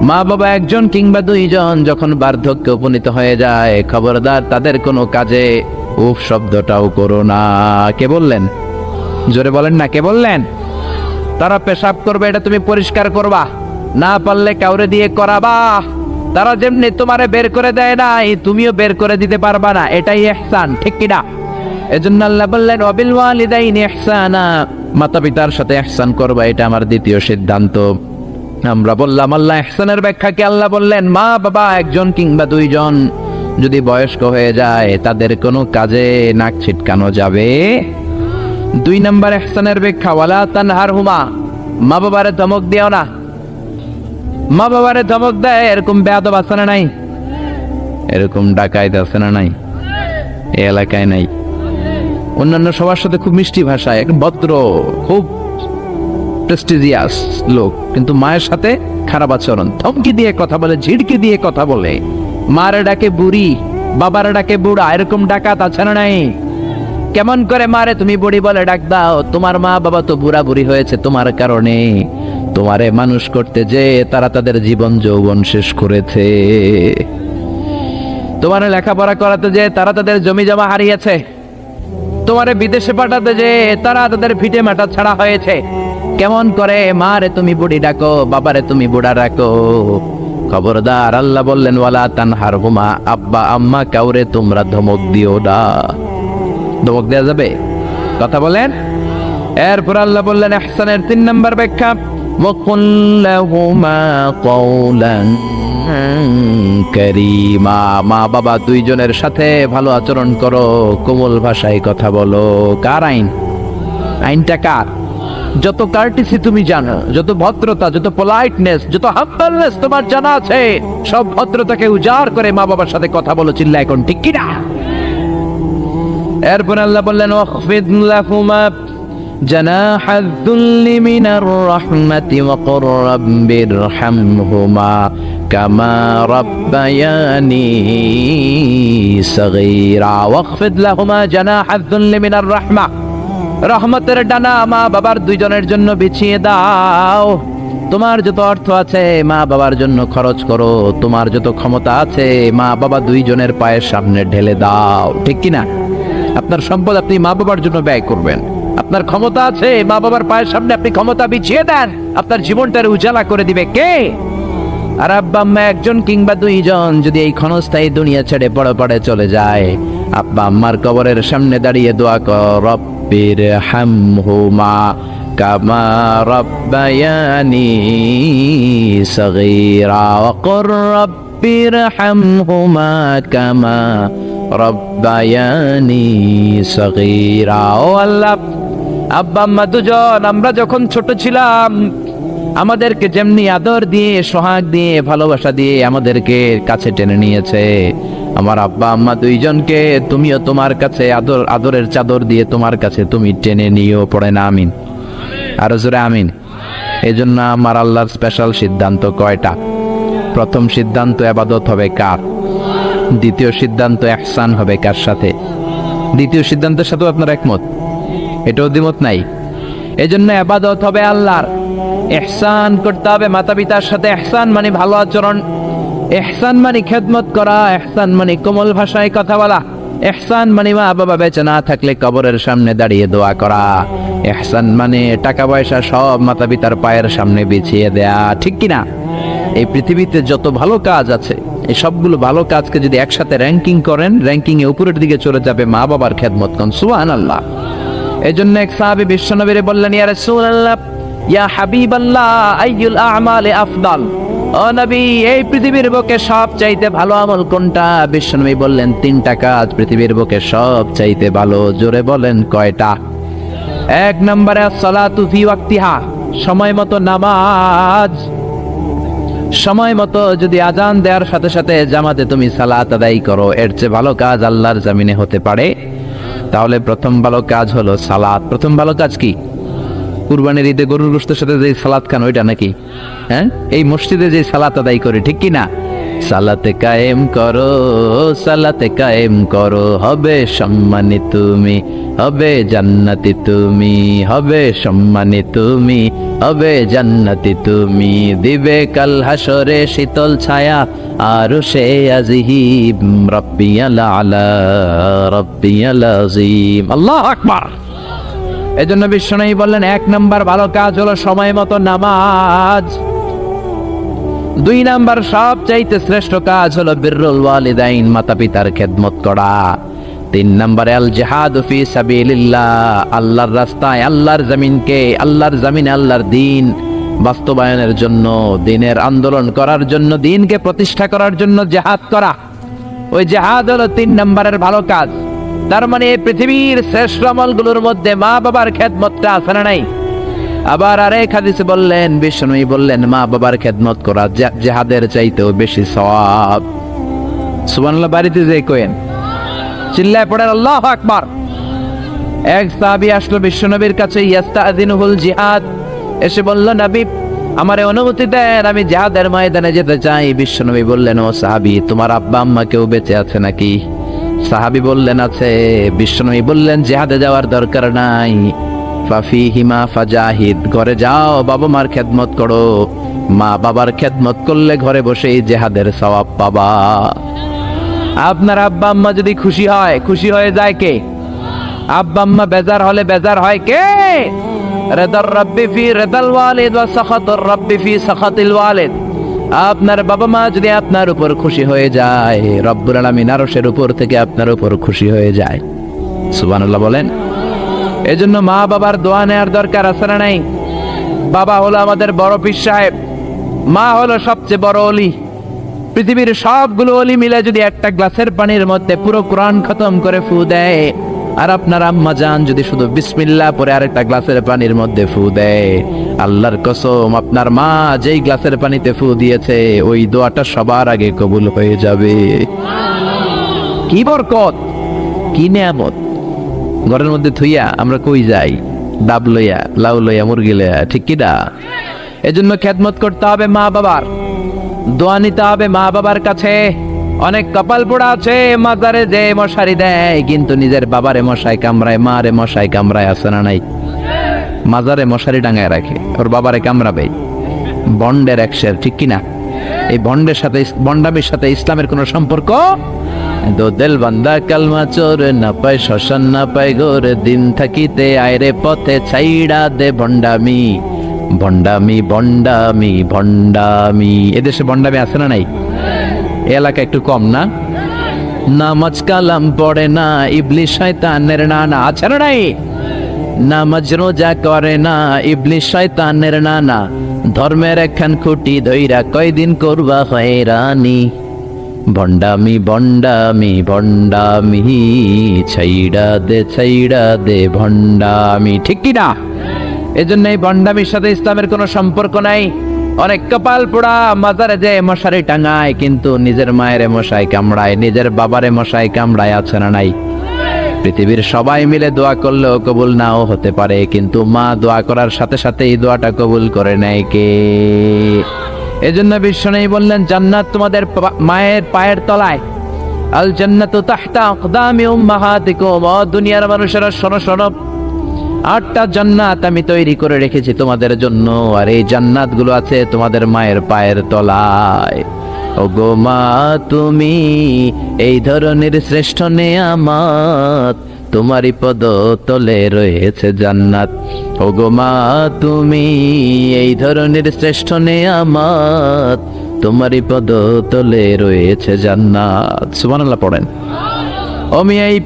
মা বাবা একজন কিংবা দুইজন যখন বার্ধক্যে উপনীত হয়ে যায়, খবরদার তাদের কোনো কাজে উফ শব্দটাও করো না। কে বললেন? জোরে বলেন না, কে বললেন? তারা পেশাব করবে, এটা তুমি পরিষ্কার করবা, না পারলে কাউরে দিয়ে করাবা। তারা যেমনি তোমারে বের করে দেয় নাই, তুমিও বের করে দিতে পারবা না, এটাই ইহসান। ঠিক কি না? এজন্য আল্লাহ বললেন ওয়াবিল ওয়ালিদাইনি ইহসানা, মাতা পিতার সাথে ইহসান করবা, এটা আমার দ্বিতীয় সিদ্ধান্ত। আমরা বললাম আল্লাহ ইহসানের ব্যাখ্যা কি? আল্লাহ বললেন মা বাবা একজন কিংবা দুইজন যদি বয়স্ক হয়ে যায়, তাদের কোনো কাজে নাক ছিটকানো যাবে। 2 নম্বর ইহসানের ব্যাখ্যা, ওয়ালা তানহারহুমা, মা বাবারে ধমক দিও না। মা বাবারে ধমক দেয় এরকম বেয়াদব আছে না নাই? এরকম ডাকাইত আছে না নাই? এই এলাকায় নাই? অন্যান্য সবার সাথে খুব মিষ্টি ভাষায়, এক ভদ্র, খুব প্রেস্টিজিয়াস লোক, কিন্তু মায়ের সাথে খারাপ আচরণ, ধমকি দিয়ে কথা বলে, ঝিড়কি দিয়ে কথা বলে, মারে ডাকে বুড়ি, বাবারে ডাকে বুড়া, এরকম ডাকাত আছে না নাই? কেমন করে মারে তুমি বুড়ি বলে ডাক দাও? তোমার মা বাবা তো বুড়া বুড়ি হয়েছে তোমার কারণে, তোমারে মানুষ করতে যে তারা তাদের জীবন যৌবন শেষ করেছে, তোমারে লেখাপড়া করাতে যে তারা তাদের জমি জমা হারিয়েছে, তোমারে বিদেশে পাঠাতে যে তারা তাদের ভিটে মাটা ছাড়া হয়েছে। কেমন করে মারে তুমি বুড়ি ডাকো, বাবারে তুমি বুড়া ডাকো? খবরদার, আল্লাহ বললেন ওয়ালা তানহারহুমা, আব্বা আম্মা কাউরে তোমরা ধমক দিও না। ধমক দেয়া যাবে? কথা বলেন। এরপর আল্লাহ বললেন ইহসানের 3 নম্বর ব্যাখ্যা, ওয়াকুল লাহুমা কওলান কারীমা, মা বাবা দুইজনের সাথে ভালো আচরণ করো, কোমল ভাষায় কথা বলো। কার আইন? আইনটা কার? যত কার্টিসি তুমি জানো, যত ভদ্রতা, যত পোলাইটনেস, যত হাম্বলনেস তোমার জানা আছে, সব ভদ্রতাকে উজাড় করে মা বাবার সাথে কথা বলো, চিল্লা এখন। ঠিক কি না? এরপর আল্লাহ বললেন ওয়াখফিদ লাহুমা জানাহায যুল্লি মিনার রাহমাতি ওয়া কুর রাব্বিরহামহুমা কামা রাব্বায়ানি সাগীরা। ওয়াখফিদ লাহুমা জানাহায যুল্লি মিনার রাহমা, রহমতের ডানা মা বাবার দুইজনের জন্য বিছিয়ে দাও। তোমার যত অর্থ আছে মা বাবার জন্য খরচ করো, তোমার যত ক্ষমতা আছে মা বাবা দুইজনের পায়ের সামনে ঢেলে দাও। ঠিক কিনা? আপনার সম্পদ আপনি মা বাবার জন্য ব্যয় করবেন, আপনার ক্ষমতা আছে মা বাবার পায়ের সামনে আপনি ক্ষমতা বিছিয়ে দেন, আপনার জীবনটারে উজালা করে দিবে কে? আর আব্বা আম্মা একজন কিংবা দুইজন যদি এই ক্ষণস্থায়ী দুনিয়া ছেড়ে পড়ে চলে যায়, আব্বা আম্মার কবরের সামনে দাঁড়িয়ে দোয়া কর, রব্বিরহামহুমা কামা রাব্বায়ানি সাগীরা ওয়া কুর রব্বিরহামহুমা কামা রাব্বায়ানি সাগীরা। ও আল্লাহ, আব্বা আম্মা দুজন আমরা যখন ছোট ছিলাম আমাদেরকে যেমনি আদর দিয়ে, সোহাগ দিয়ে, ভালোবাসা দিয়ে আমাদেরকে কাছে টেনে নিয়েছে, আমার আব্বা আম্মা দুইজনকে তুমিও তোমার কাছে আদরের চাদর দিয়ে তোমার কাছে তুমি টেনে নিও। পড়ে না আমিন? আরো জোরে আমিন। এই জন্য আমার আল্লাহর স্পেশাল সিদ্ধান্ত কয়টা? প্রথম সিদ্ধান্ত ইবাদত হবে কার? দ্বিতীয় সিদ্ধান্ত ইহসান হবে কার সাথে? দ্বিতীয় সিদ্ধান্তের সাথেও আপনার একমত? এটাও দ্বিমত নাই? এই জন্য ইবাদত হবে আল্লাহর, ইহসান করতে হবে মাতা পিতার সাথে। ইহসান মানে ভালো আচরণ, ইহসান মানে খেদমত করা, ইহসান মানে কোমল ভাষায় কথা বলা, ইহসান মানে মা বাবা বেঁচে না থাকলে কবরের সামনে দাঁড়িয়ে দোয়া করা, ইহসান মানে টাকা পয়সা সব মাতা পিতার পায়ের সামনে বিছিয়ে দেয়া। ঠিক কিনা? এই পৃথিবীতে যত ভালো কাজ আছে, এই সবগুলো ভালো কাজকে যদি একসাথে র্যাঙ্কিং করেন, র্যাঙ্কিং এ উপরের দিকে চলে যাবে মা বাবার খেদমত করেন। সুবহানাল্লাহ। এই জন্য এক সাহাবী বিশ্বনবীরে বললেন, ইয়া রাসূলুল্লাহ, ইয়া হাবিবাল্লাহ, আইয়ুল আ'মালি আফদাল। ও নবী, এই পৃথিবীর বুকে সব চাইতে ভালো আমল কোনটা? বিশ্বনবী বললেন, 3টা কাজ পৃথিবীর বুকে সব চাইতে ভালো। জোরে বলেন কয়টা? 1 নম্বরে সালাতু ফি ওয়াক্তিহা, সময় মতো নামাজ। সময় মতো যদি আজান দেওয়ার সাথে সাথে জামাতে তুমি সালাত আদায় করো, এর চেয়ে ভালো কাজ আল্লাহর জমিনে হতে পারে? তাহলে প্রথম ভালো কাজ হলো সালাত। প্রথম ভালো কাজ কি? কুরবানির ঈদে গরুর গোশতের সাথে যে সালাত খান ওইটা নাকি? হ্যাঁ, এই মসজিদে যে সালাত আদায় করে, ঠিক কি না? সালাতে কায়েম করো, সালাতে কায়েম করো, হবে সম্মানী তুমি, হবে জান্নাতি তুমি, হবে সম্মানী তুমি, হবে জান্নাতি তুমি, দিবে কাল হাসরে শীতল ছায়া আর সে আজিম, রাব্বিয়াল আলা, রাব্বিয়াল আযীম। আল্লাহু আকবার। এজন্য বিশ্বনবী বললেন 1 নাম্বার ভালো কাজ হলো সময় মতো নামাজ। 2 নাম্বার সবচাইতে শ্রেষ্ঠ কাজ হলো বিররুল ওয়ালিদাইন, মাতা পিতার খেদমত করা। 3 নাম্বারে আল জিহাদ ফি সাবিলিল্লাহ, আল্লাহর রাস্তায়, আল্লাহর জমিনকে, আল্লাহর জমিনে আল্লাহর দ্বীন বাস্তবায়নের জন্য, দ্বীনের আন্দোলন করার জন্য, দ্বীনকে প্রতিষ্ঠা করার জন্য জিহাদ করা। ওই জিহাদ হলো 3 নাম্বারের ভালো কাজ। তার মানে পৃথিবীর শ্রেষ্ঠ আমলগুলোর মধ্যে মা বাবার খেদমতটা আছে না নাই? আবার আরেক হাদিসে বললেন, বিশ্বনবী বললেন, মা বাবার খেদমত করা জিহাদের চাইতেও বেশি সওয়াব। সুবহানাল্লাহ। বাড়িতে যে কোয়েন চিল্লায় পড়েন আল্লাহু আকবার। এক সাহাবী আসলো বিশ্বনবীর কাছে, ইয়াস্তাযিনুহুল জিহাদ, এসে বলল, নবী আমারে অনুমতি দেন, আমি জিহাদের ময়দানে যেতে চাই। বিশ্বনবী বললেন, ও সাহাবী, তোমার আব্বা আম্মা কেউ বেঁচে আছে নাকি? সাহাবী বললেন, আছে। বিশ্বনবী বললেন, জিহাদে যাওয়ার দরকার নাই, ফাফিহিমা ফাজাহিদ, ঘরে যাও, বাবা মার খেদমত করো। মা বাবার খেদমত করলে ঘরে বসেই জিহাদের সওয়াব পাবা। আপনার আব্বা আম্মা যদি খুশি হয়, খুশি হয়ে যায় কে? আব্বা আম্মা বেজার হলে বেজার হয় কে? রিদার রাব্বি ফি রিদাল ওয়ালিদ ওয়া সাখাতুর রাব্বি ফি সাখাতিল ওয়ালিদ। আপনার বাবা মা যদি আপনার উপর খুশি হয়ে যায়, রব্বুল আলামিন আরশের উপর থেকে আপনার উপর খুশি হয়ে যায়। সুবহানাল্লাহ বলেন। এজন্য মা বাবার দোয়া নেওয়ার দরকার আছে না নাই? বাবা হলো আমাদের বড় পীর সাহেব, মা হলো সবচেয়ে বড় ওলি। পৃথিবীর সবগুলো ওলি মিলে যদি একটা গ্লাসের পানির মধ্যে পুরো কোরআন খতম করে ফু দেয়, আর আপনার আম্মা জান যদি শুধু বিসমিল্লাহ পরে আরেকটা গ্লাসের পানির মধ্যে ফু দেয়, আল্লাহর কসম আপনার মা যেই গ্লাসের পানিতে ফু দিয়েছে ওই দোয়াটা সবার আগে কবুল হয়ে যাবে। কি বরকত, কি নিয়ামত। ঘরের মধ্যে থুইয়া আমরা কই যাই? ডাব লইয়া, লাউ লইয়া, মুরগি লইয়া, ঠিক কি না? এজন্য খেদমত করতে হবে মা বাবার, দোয়া নিতে হবে মা বাবার কাছে। অনেক কপাল পোড়া আছে মাজারে যে মশারি দেয়, কিন্তু নিজের বাবারে মশাই কামড়ায়, মারে মশাই কামড়ায়, আছে না নাই? মাজারে মশারি টাঙায় রাখে, ওর বাবারে কামড়াবে। বন্ডের একশের, ঠিক কিনা? এই বন্ডের সাথে, বন্ডামির সাথে ইসলামের কোন সম্পর্ক? দো দিল বান্দা কালমা চোর, না পায় শ্মশান না পায় ঘোর, দিন থাকিতে আয়রে পথে ছাইড়া দে ভণ্ডামি, ভণ্ডামি ভণ্ডামি ভণ্ডামি। এদেশে ভণ্ডামি আছে না নাই? এলাকা একটু কম না? নামাজ কালাম পড়ে না, ইবলিস শয়তানের নানা, আছে না নাই? নামাজ রোজা করে না, ইবলিস শয়তানের নানা, ধর্মের একখান খুঁটি ধইরা কয়দিন করবা হয়রানি, ভণ্ডামি ভণ্ডামি ভণ্ডামি, ছাইড়া দে ভণ্ডামি, ঠিক কি না? এজন্য এই ভণ্ডামির সাথে ইসলামের কোনো সম্পর্ক নাই। অনেক কপাল পোড়া মাজারে যে মশারি টাঙায়, কিন্তু নিজের মায়ের মশাই কামড়ায়, নিজের বাবারে মশাই কামড়ায়, আছে না নাই? পৃথিবীর সবাই মিলে দোয়া করলেও কবুল নাও হতে পারে, কিন্তু মা দোয়া করার সাথে সাথে এই দোয়াটা কবুল করে নেয় কে? এজন্য বিশ্বনবী বললেন, জান্নাত তোমাদের মায়ের পায়ের তলায়। আল জান্নাতু তাহতা আকদামি উম্মাহাতিকুম। ও দুনিয়ার মানুষেরা শোনো শোনো, 8টা জান্নাত আমি তৈরি করে রেখেছি তোমাদের জন্য, আর এই জান্নাত গুলো আছে তোমাদের মায়ের পায়ের তলায়। ওগো মা তুমি এই ধরনের শ্রেষ্ঠ নেয়ামত, তোমারই পদ তলে রয়েছে জান্নাত। ওগো মা তুমি এই ধরনের শ্রেষ্ঠ নেয়ামত, তোমারই পদ তলে রয়েছে জান্নাত। সুবহানাল্লাহ পড়েন। আমি এই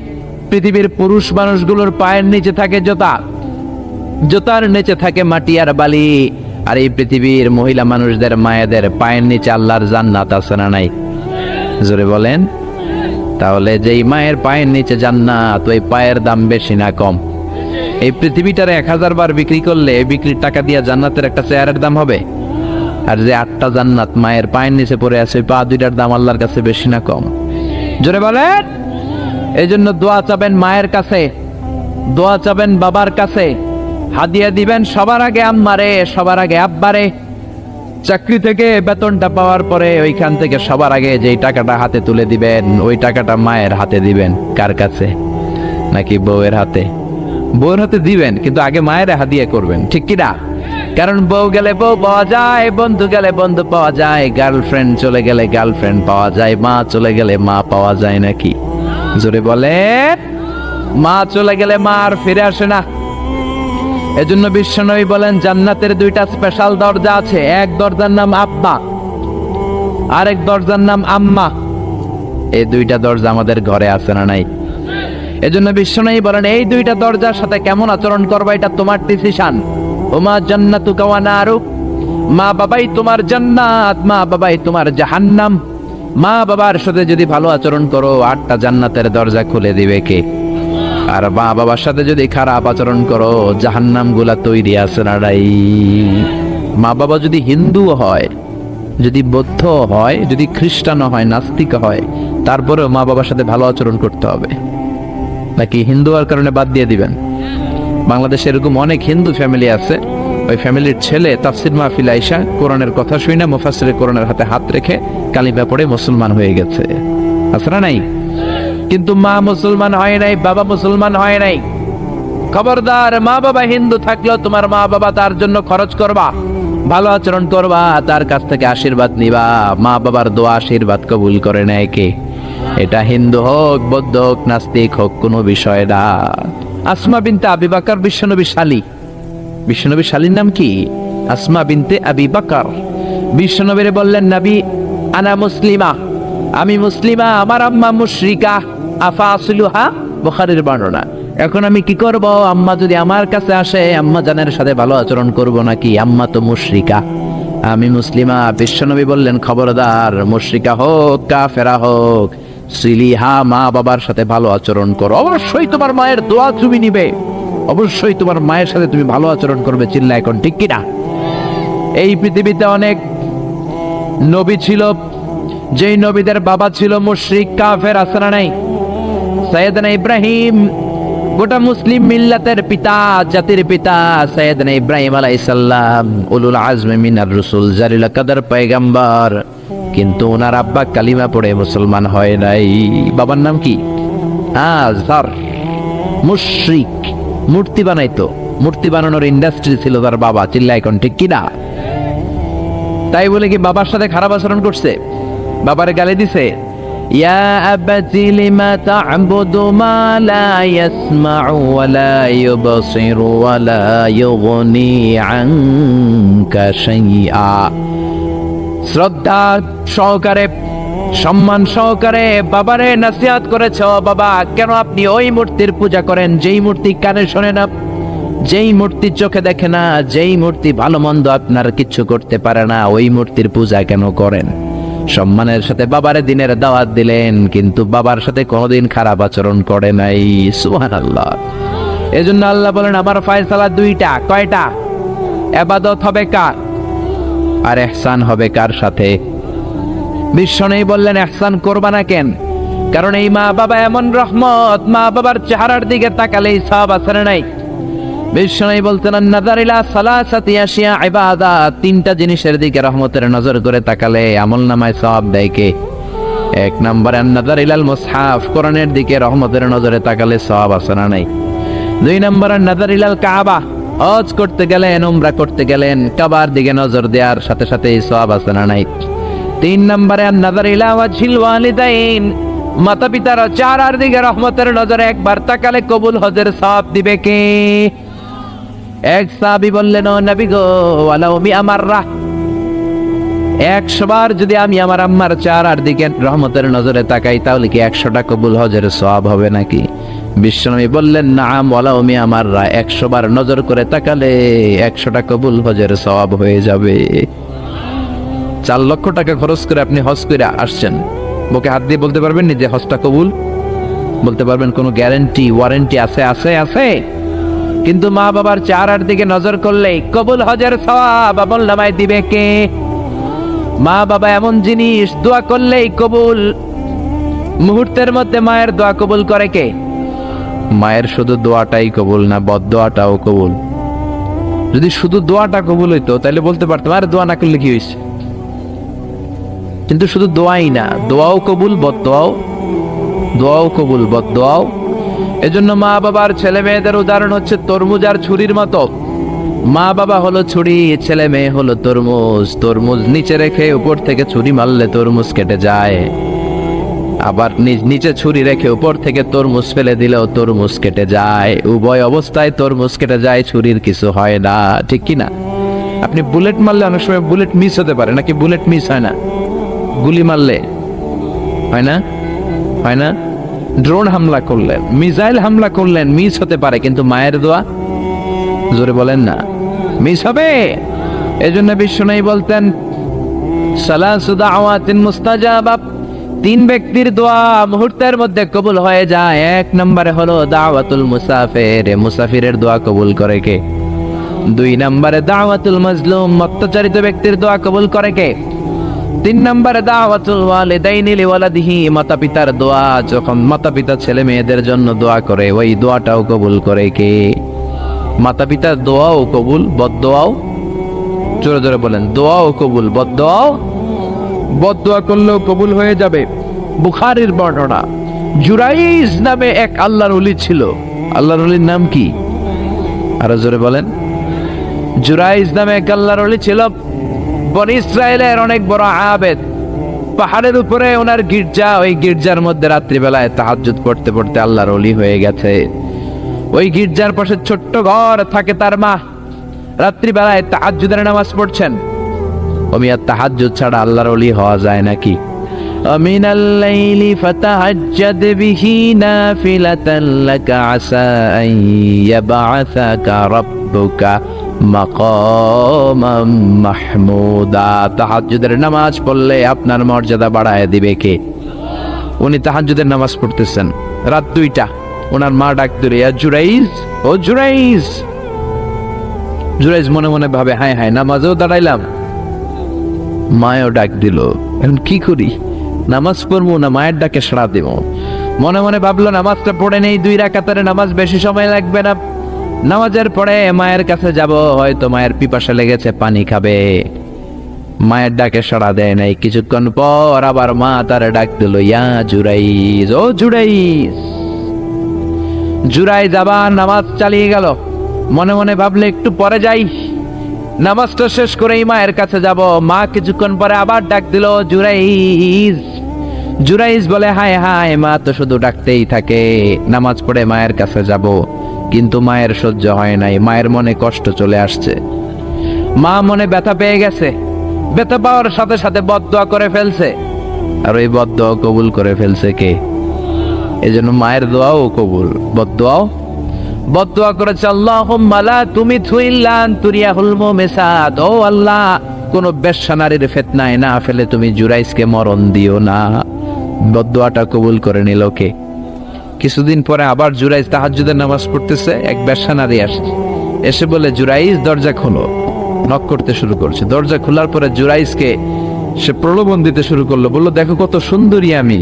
পৃথিবীর পুরুষ মানুষগুলোর পায়ের নিচে থাকে জুতা, জুতার নিচে থাকে মাটি আর বালি, আর এই পৃথিবীর মহিলা মানুষদের মায়েদের পায়ের নিচে আল্লাহর জান্নাত আছে না নাই? জোরে বলেন। তাহলে যেই মায়ের পায়ের নিচে জান্নাত, ওই পায়ের দাম বেশি না কম? এই পৃথিবীটারে 1000 বার বিক্রি করলে বিক্রির টাকা দিয়ে জান্নাতের একটা চেয়ারের দাম হবে? আর যে 8টা জান্নাত মায়ের পায়ের নিচে পড়ে আছে, ওই পা দুইটার দাম আল্লাহর কাছে বেশি না কম? জোরে বলেন। এই জন্য দোয়া চাবেন মায়ের কাছে, দোয়া চাবেন বাবার কাছে, হাদিয়া দিবেন সবার আগে আম্মারে, সবার আগে আব্বারে। চাকরি থেকে বেতনটা পাওয়ার পরে ওইখান থেকে সবার আগে যেই টাকাটা হাতে তুলে দিবেন, ওই টাকাটা মায়ের হাতে দিবেন। কার কাছে? নাকি বউয়ের হাতে? বউয়ের হাতে দিবেন, কিন্তু আগে মায়ের হাদিয়া করবেন, ঠিক কিনা? কারণ বউ গেলে বউ পাওয়া যায়, বন্ধু গেলে বন্ধু পাওয়া যায়, গার্লফ্রেন্ড চলে গেলে গার্লফ্রেন্ড পাওয়া যায়, মা চলে গেলে মা পাওয়া যায় নাকি? জোরে বলে। মা চলে গেলে মা আর ফিরে আসে না। এজন্য বিশ্বনবী বলেন, জান্নাতের 2টা স্পেশাল দরজা আছে। এক দরজার নাম আব্বা, আরেক দরজার নাম আম্মা। এই 2টা দরজা আমাদের ঘরে আছে না নাই? এজন্য বিশ্বনবী বলেন, এই 2টা দরজার সাথে কেমন আচরণ করবা এটা তোমার ডিসিশন। ওমা জান্নাতুকা ওয়া নারুক। মা বাবাই তোমার জান্নাত, মা বাবাই তোমার জাহান্নাম। মা বাবার সাথে যদি ভালো আচরণ করো, 8টা জান্নাতের দরজা খুলে দিবে কে? আর মা বাবার সাথে যদি খারাপ আচরণ করো, জাহান্নাম গুলা তৈরি আছে না নাই? মা বাবা যদি হিন্দু হয়, যদি বৌদ্ধ হয়, যদি খ্রিস্টান হয়, নাস্তিক হয়, তারপরেও মা বাবার সাথে ভালো আচরণ করতে হবে। নাকি হিন্দু হওয়ার কারণে বাদ দিয়ে দিবেন? বাংলাদেশে এরকম অনেক হিন্দু ফ্যামিলি আছে, ওই ফ্যামিলির ছেলে তাফসির মাহফিল আইসা কোরআনের কথা শুই না, মুফাসসিরে কোরআনের হাতে হাত রেখে কালিমা পড়ে মুসলমান হয়ে গেছে, আছে না নাই? কিন্তু মা মুসলমান হয় নাই, বাবা মুসলমান হয় নাই। খবরদার, মা বাবা হিন্দু থাকলেও তোমার মা বাবা তার জন্য খরচ করবা, ভালো আচরণ করবা, তার কাছ থেকে আশীর্বাদ নিবা। মা বাবার দোয়া আশীর্বাদ কবুল করে নেয় কে? এটা হিন্দু হোক, বৌদ্ধ হোক, নাস্তিক হোক, কোনো বিষয় না। আসমা বিনতে আবি বকর বিশ্বনবীর শালী। বিশ্বনবীর শালীর নাম কি? আসমা বিনতে আবি বকর। বিশ্বনবীরে বললেন, নবী আনা মুসলিমা, আমি মুসলিমা, আমার আম্মা মুশরিকা, আফা আসলুহা। বুখারীর বর্ণনা। এখন আমি কি করব? আম্মা যদি আমার কাছে আসে, আম্মা জানের সাথে ভালো আচরণ করব নাকি? আম্মা তো মুশরিকা, আমি মুসলিমা। বিশ্বনবী বললেন, খবরদার, মুশরিকা হোক কাফেরা হোক, সিলিহা, মা বাবার সাথে ভালো আচরণ করো। অবশ্যই তোমার মায়ের দোয়া তুমি নিবে, অবশ্যই তোমার মায়ের সাথে তুমি ভালো আচরণ করবে। চিল্লা এখন, ঠিক কিনা? এই পৃথিবীতে অনেক নবী ছিল, যেই নবীদের বাবা ছিল মুশরিক কাফের, আছে না নাই? সাইয়েদনা ইব্রাহিম, গোটা মুসলিম মিল্লাতের পিতা, জাতির পিতা সাইয়েদনা ইব্রাহিম আলাইহিস সালাম, উলুল আজমি মিনার রাসূল, জালিল কাদর পয়গম্বর, কিন্তু ওনার আব্বা কালিমা পড়ে মুসলমান হয় নাই। বাবার নাম কি? আজহার। মুশরিক, মূর্তি বানাইতো, মূর্তি বানানোর ইন্ডাস্ট্রি ছিল তার বাবা। চিল্লা এখন, ঠিক কিনা? তাই বলে কি বাবার সাথে খারাপ আচরণ করছে? বাবারে গালি দিছে? ইয়া আবাতি লিমা তা'বুদু মা লা ইয়াসমা'ু ওয়া লা ইউবসিরু ওয়া লা ইউগনি আনকা শাইআ। শ্রদ্ধা সহকারে, সম্মান সহকারে বাবারে নসিহত করেছ, বাবা কেন আপনি ওই মূর্তির পূজা করেন যেই মূর্তি কানে শোনে না, যেই মূর্তি চোখে দেখে না, যেই মূর্তি ভালো মন্দ আপনার কিচ্ছু করতে পারে না, ওই মূর্তির পূজা কেন করেন? সম্মানের সাথে বাবারে দিনের দাওয়াত দিলেন, কিন্তু বাবার সাথে কোনোদিন খারাপ আচরণ করে নাই। সুবহানাল্লাহ। এজন্য আল্লাহ বলেন আমার ফয়সালা দুইটা। কয়টা? ইবাদত হবে কার আর ইহসান হবে কার সাথে? বিশ্বনবী বললেন ইহসান করবা না কেন? কারণ এই মা বাবা এমন রহমত, মা বাবার চেহারার দিকে তাকালেই সওয়াব আছে না নাই? বিশ্বনবী বলতেন নাযার ইলা সালাসাতি আশিয়া ইবাদাত, তিনটা জিনিসের দিকে রহমতের নজর করে তাকালে আমলনামায় সওয়াব দেয় কে? এক নম্বরে নাযার ইলাল মুসহাফ, কোরআনের দিকে রহমতের নজরে তাকালে সওয়াব আছে না নাই? দুই নম্বরে নাযার ইলাল কাবা, হজ করতে গেলেন, উমরা করতে গেলেন, কাবার দিকে নজর দেওয়ার সাথে সাথে সওয়াব আছে না নাই? তিন নম্বরে নাযার ইলা ওয়াজহিল ওয়ালিদাইন, মাতা পিতার চেহারার দিকে রহমতের নজরে একবার তাকালে কবুল হজের সওয়াব দিবে কে? এক সাহাবী বললেন ও নবী গো, ওয়ালাউ মিআ মাররা, 100 বার যদি আমি আমার আম্মার চেহারার দিকে রহমতের নজরে তাকাই তাহলে কি 100টা কবুল হজের সওয়াব হবে নাকি? বিশ্বনবী বললেন নাআম ওয়ালাউ মিআ মাররা, 100 বার নজর করে তাকালে 100টা কবুল হজের সওয়াব হয়ে যাবে। 4 লক্ষ টাকা খরচ করে আপনি হজ করে আসছেন, বুকে হাত দিয়ে বলতে পারবেন নি যে হজটা কবুল? বলতে পারবেন? কোনো গ্যারান্টি ওয়ারেন্টি আছে? আছে আছে। কিন্তু মা বাবার চেহারার দিকে নজর করলেই কবুল হজের সওয়াব আমলনামায় দিবে কে? মা বাবা এমন জিনিস, দোয়া করলেই কবুল। মুহূর্তের মধ্যে মায়ের দোয়া কবুল করে কে? মায়ের শুধু দোয়াটাই কবুল না, বদদোয়াটাও কবুল। যদি শুধু দোয়াটা কবুল হইতো তাহলে বলতে পারতাম আর দোয়া না করলে কি হয়েছে। কিন্তু শুধু দোয়াই না, দোয়াও কবুল, বদদোয়াও, দোয়াও কবুল, বদদোয়াও। এজন্য মা বাবার ছেলে মেয়েদের উদাহরণ হচ্ছে তরমুজ আর ছুরির মতো। মা বাবা হলো ছুরি, ছেলে মেয়ে হলো তরমুজ। তরমুজ নিচে রেখে উপর থেকে ছুরি মারলে তরমুজ কেটে যায়, আবার নিচে ছুরি রেখে উপর থেকে তরমুজ ফেলে দিলেও তরমুজ কেটে যায়। উভয় অবস্থায় তরমুজ কেটে যায়, ছুরির কিছু হয় না, ঠিক কি না? আপনি বুলেট মারলে অনেক সময় বুলেট মিস হতে পারে, নাকি বুলেট মিস হয় না? গুলি মারলে হয় না? হয় না? ড্রোন হামলা করলেন, মিসাইল হামলা করলেন, মিস হতে পারে, কিন্তু মায়ের দোয়া, জোরে বলেন না, মিস হবে? এজন্য বিশ্বনবী বলতেন সালাসু দাওয়াতিন মুস্তাজাবা, 3 ব্যক্তির দোয়া মুহূর্তের মধ্যে কবুল হয়ে যায়। 1 নম্বরে হলো দাওয়াতুল মুসাফির, মুসাফিরের দোয়া কবুল করে কে? 2 নম্বরে দাওয়াতুল মাজলুম, অত্যাচারিত ব্যক্তির দোয়া কবুল করে কে? 3 নম্বরে দাওয়াতুল ওয়ালিদাইনি লিওয়ালাদিহি, মাতা পিতার দোয়া, যখন মাতা পিতা ছেলে মেয়েদের জন্য দোয়া করে ওই দোয়াটাও কবুল করে কে? মাতা পিতার দোয়াও কবুল, বদদোয়াও। জোরে জোরে বলেন, দোয়াও কবুল, বদদোয়াও। বদদোয়া করলেও কবুল হয়ে যাবে। বুখারীর বর্ণনা, জুরাইজ নামে এক আল্লাহর ওলি ছিল। আল্লাহর ওলির নাম কি? আরো জোরে বলেন। জুরাইজ নামে এক আল্লাহর ওলি ছিল, বনি ইসরায়েলের অনেক বড় আবেদ। পাহাড়ের উপরে ওনার গির্জা, ওই গির্জার মধ্যে রাত্রিবেলায় তাহাজ্জুদ পড়তে পড়তে আল্লাহর ওলি হয়ে গেছে। ওই গির্জার পাশে ছোট্ট ঘর থাকে তার মা, রাত্রিবেলায় তাহাজ্জুদের নামাজ পড়ছেন। ওমিয়া তাহাজ্জুদ ছাড়া আল্লাহর ওলি হওয়া যায় নাকি? আমিনাল লাইলি ফাতাহাজ্জাদ বিহি নাফিলাতান লাকা আসা আন ইয়াবআসাকা রাব্বুকা মাকামাম মাহমুদা। তাহাজ্জুদের নামাজ পড়লে আপনার মর্যাদা বাড়ায় দিবে কে? উনি তাহাজ্জুদের নামাজ পড়তেছেন, রাত 2টা, ওনার মা ডাক দিল, ইয়া জুরাইজ, ও জুরাইজ। জুরাইজ মনে মনে ভাবে, হায় হায়, নামাজেও দাঁড়াইলাম, মায়েও ডাক দিল, এখন কি করি? নামাজ পড়বো না মায়ের ডাকে সাড়া দেব? মনে মনে ভাবলো নামাজটা পড়ে নেই, 2 রাকাতের নামাজ, বেশি সময় লাগবে না। নামাজের পরে মায়ের কাছে যাব, হয়তো মায়ের পিপাসা লেগেছে, পানি খাবে। মায়ের ডাকে সাড়া দেয় নাই। কিছুক্ষণ পর আবার মা তারে ডাক দিল, ইয়া জুরাইজ, ও জুরাইজ। জুরাইজ আবার নামাজ চালিয়ে গেল। মনে মনে ভাবলে একটু পরে যাই, নামাজটা শেষ করেই মায়ের কাছে যাব। মা কিছুক্ষণ পরে আবার ডাক দিল, জুরাইজ। জুরাইজ বলে, হায় হায়, মা তো শুধু ডাকতেই থাকে, নামাজ পড়ে মায়ের কাছে যাব। কিন্তু মায়ের সহ্য হয় নাই, মায়ের মনে কষ্ট চলে আসছে। মা মনে ব্যথা পেয়ে গেছে, ব্যথা পাওয়ার সাথে সাথে বদদোয়া করে ফেলছে। আর ওই বদদোয়া কবুল করে ফেলছে কে? এজন্য মায়ের দোয়াও কবুল, বদদোয়াও। বদদোয়া করেছে, আল্লাহুম্মা লা তুমিতহু ইল্লা আন তুরিয়াহুল মুমিসাত, ও আল্লাহ, কোন বেশ্যা নারীর ফিতনায় না ফেলে তুমি জুরাইজকে মরণ দিও না। বদদোয়াটা কবুল করে নিল কে? কিছুদিন পরে আবার জুরাইজ তাহাজ্জুদের নামাজ পড়তেছে, এক বেশ্যা নারী আসছে, এসে বলে জুরাইজ দরজা খোলো। নক করতে শুরু করছে। দরজা খোলার পরে জুরাইজকে সে প্রলোভন দিতে শুরু করলো, বললো দেখো কত সুন্দরী আমি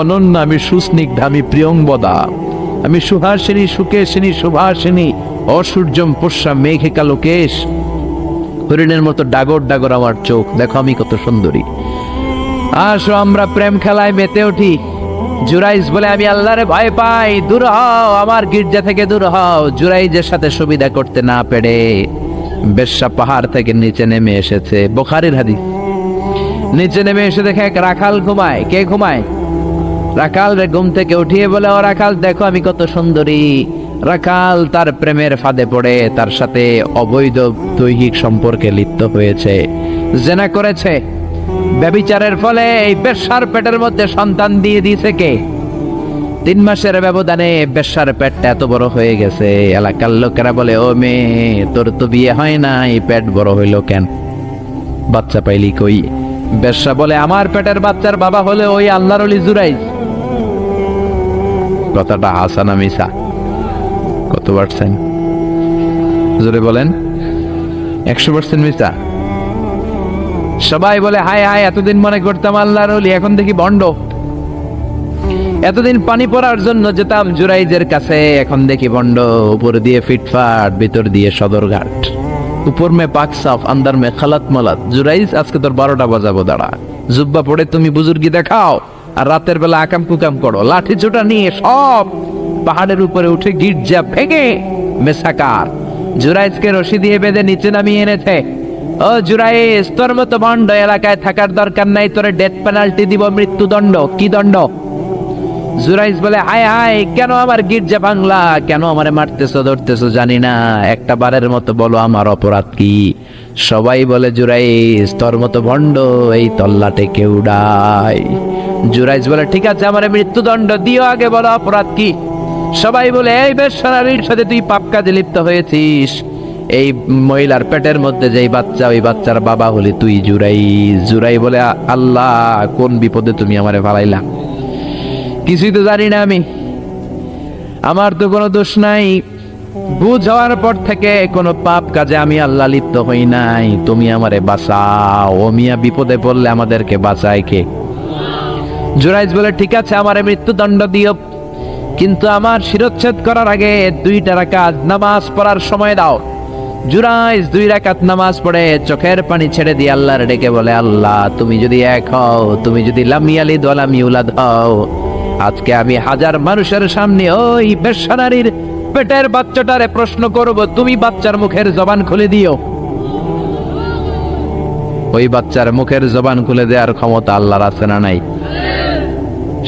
অনন্য, আমি সুস্নিগ্ধা, আমি প্রিয়ংবদা, আমি সুহাসিনী, সুকেশিনী, সুভাসিনী, অসূর্যম পোষ্যা, মেঘে কালো কেশ, হরিণের মতো ডাগর ডাগর আমার চোখ, দেখো আমি কত সুন্দরী, আসো আমরা প্রেম খেলায় মেতে উঠি। জুরাইজ বলে আমি আল্লাহরে ভয় পাই, দূর হও, আমার গির্জা থেকে দূর হও। জুরাইজের সাথে সুবিধা করতে না পেরে বেশ্যা পাহাড় থেকে নিচে নেমে এসেছে। বুখারীর হাদিস। নিচে নেমে এসে দেখে এক রাখাল ঘুমায়। কে ঘুমায়? রাখাল রে ঘুম থেকে উঠিয়ে বলে, ও রাখাল দেখো আমি কত সুন্দরী। রাখাল তার প্রেমের ফাঁদে পড়ে তার সাথে অবৈধ দৈহিক সম্পর্কে লিপ্ত হয়েছে, জেনা করেছে। ব্যভিচারের ফলে এই বেশ্যার পেটের মধ্যে সন্তান দিয়ে দিয়েছে কে? 3 মাসের ব্যবধানে বেশ্যার পেটটা এত বড় হয়ে গেছে। এলাকার লোকেরা বলে, ও মেয়ে তোর তো বিয়ে হয় না, এই পেট বড় হইল কেন? বাচ্চা পাইলি কই? বেশ্যা বলে, আমার পেটের বাচ্চার বাবা হলে ওই আল্লাহর ওলি জুরাইজ। কথাটা হাসা না মিছা? কত পারছেন জোরে বলেন? 100% মিছা। সবাই বলে, হায় হায়, এতদিন মনে করতাম আল্লাহর ওলি, এখন দেখি ভণ্ড। এতদিন পানি পড়ার জন্য যেতাম জুরাইজের কাছে, এখন দেখি ভণ্ড। উপর দিয়ে ফিটফাট, ভিতর দিয়ে সদরঘাট। উপর মে পাক সাফ, আন্দার মে খালাত মালাত। জুরাইজ আজকে তোর 12টা বাজাবো, দাঁড়া। জুব্বা পড়ে তুমি বুজুর্গি দেখাও, আর রাতের বেলা আকাম কুকাম করো। লাঠি ছোটা নিয়ে সব পাহাড়ের উপরে উঠে গির্জা ভেঙে মেসাকার জুরাইজকে রশি দিয়ে বেঁধে নিচে নামিয়ে এনেছে। ও জুরাইজ, তোর মতো ভণ্ড এলাকায় থাকার দরকার নাই, তোরে ডেথ পেনাল্টি দিব, মৃত্যুদণ্ড। কি দণ্ড? জুরাইজ বলে, হায় হায়, কেন আমার গির্জা বাংলা, কেন আমারে মারতেছো ধরতেছো জানি না, একটা বারের মতো বলো আমার অপরাধ কি? সবাই বলে, জুরাইজ তোর মতো ভণ্ড এই তল্লাটে কেউ নাই। জুরাইজ বলে, ঠিক আছে আমারে মৃত্যুদণ্ড দিও, আগে বলো অপরাধ কি? সবাই বলে, এই বেশ্যা নারীর সাথে তুই পাপ কাজে লিপ্ত হয়েছিস। এই মহিলার পেটের মধ্যে যেই বাচ্চা, ওই বাচ্চার বাবা হলি তুই জুরাইজ। জুরাই বলে, আল্লাহ কোন বিপদে তুমি আমারে ফালাইলা? কিছুই তো জানি না আমি, আমার তো কোনো দোষ নাই। বুঝ হওয়ার পর থেকে কোনো পাপ কাজে আমি আল্লাহ লিপ্ত হই নাই, তুমি আমারে বাঁচাও। ও মিয়া, বিপদে পড়লে আমাদেরকে বাঁচায় কে? জুরাইজ বলে, ঠিক আছে আমারে মৃত্যুদণ্ড দিও, কিন্তু আমার শিরচ্ছেদ করার আগে 2 রাকাত নামাজ পড়ার সময় দাও। জুরাইজ 2 রাকাত নামাজ পড়ে চোখের পানি ছেড়ে দিয়ে আল্লাহর ডেকে বলে, আল্লাহ তুমি যদি এক হও, তুমি যদি লাম ইয়ালিদ ওয়া লাম ইউলাদ হও, আজকে আমি 1000 মানুষের সামনে ওই বেশ্যা নারীর পেটের বাচ্চাটারে প্রশ্ন করব, তুমি বাচ্চার মুখের জবান খুলে দিও। ওই বাচ্চার মুখের জবান খুলে দেওয়ার ক্ষমতা আল্লাহর আছে না নাই?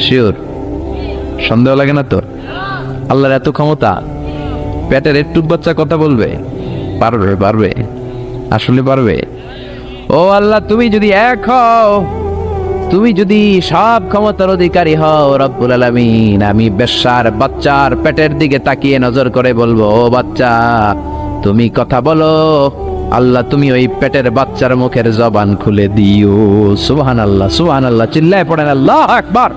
শিওর? সন্দেহ লাগে না তোর? আল্লাহর এত ক্ষমতা, পেটের একটু বাচ্চা কথা বলবে? পারবে, পারবে, আসলে পারবে। ও আল্লাহ, তুমি যদি এক হও, তুমি যদি সব ক্ষমতার অধিকারী হও রব্বুল আলামিন, আমি বেশ্যার বাচ্চার পেটের দিকে তাকিয়ে নজর করে বলবো, ও বাচ্চা তুমি কথা বলো। আল্লাহ তুমি ওই পেটের বাচ্চার মুখের জবান খুলে দিও। সুবহানাল্লাহ, সুবহানাল্লাহ, চিল্লায় পড়েন আল্লাহু আকবার।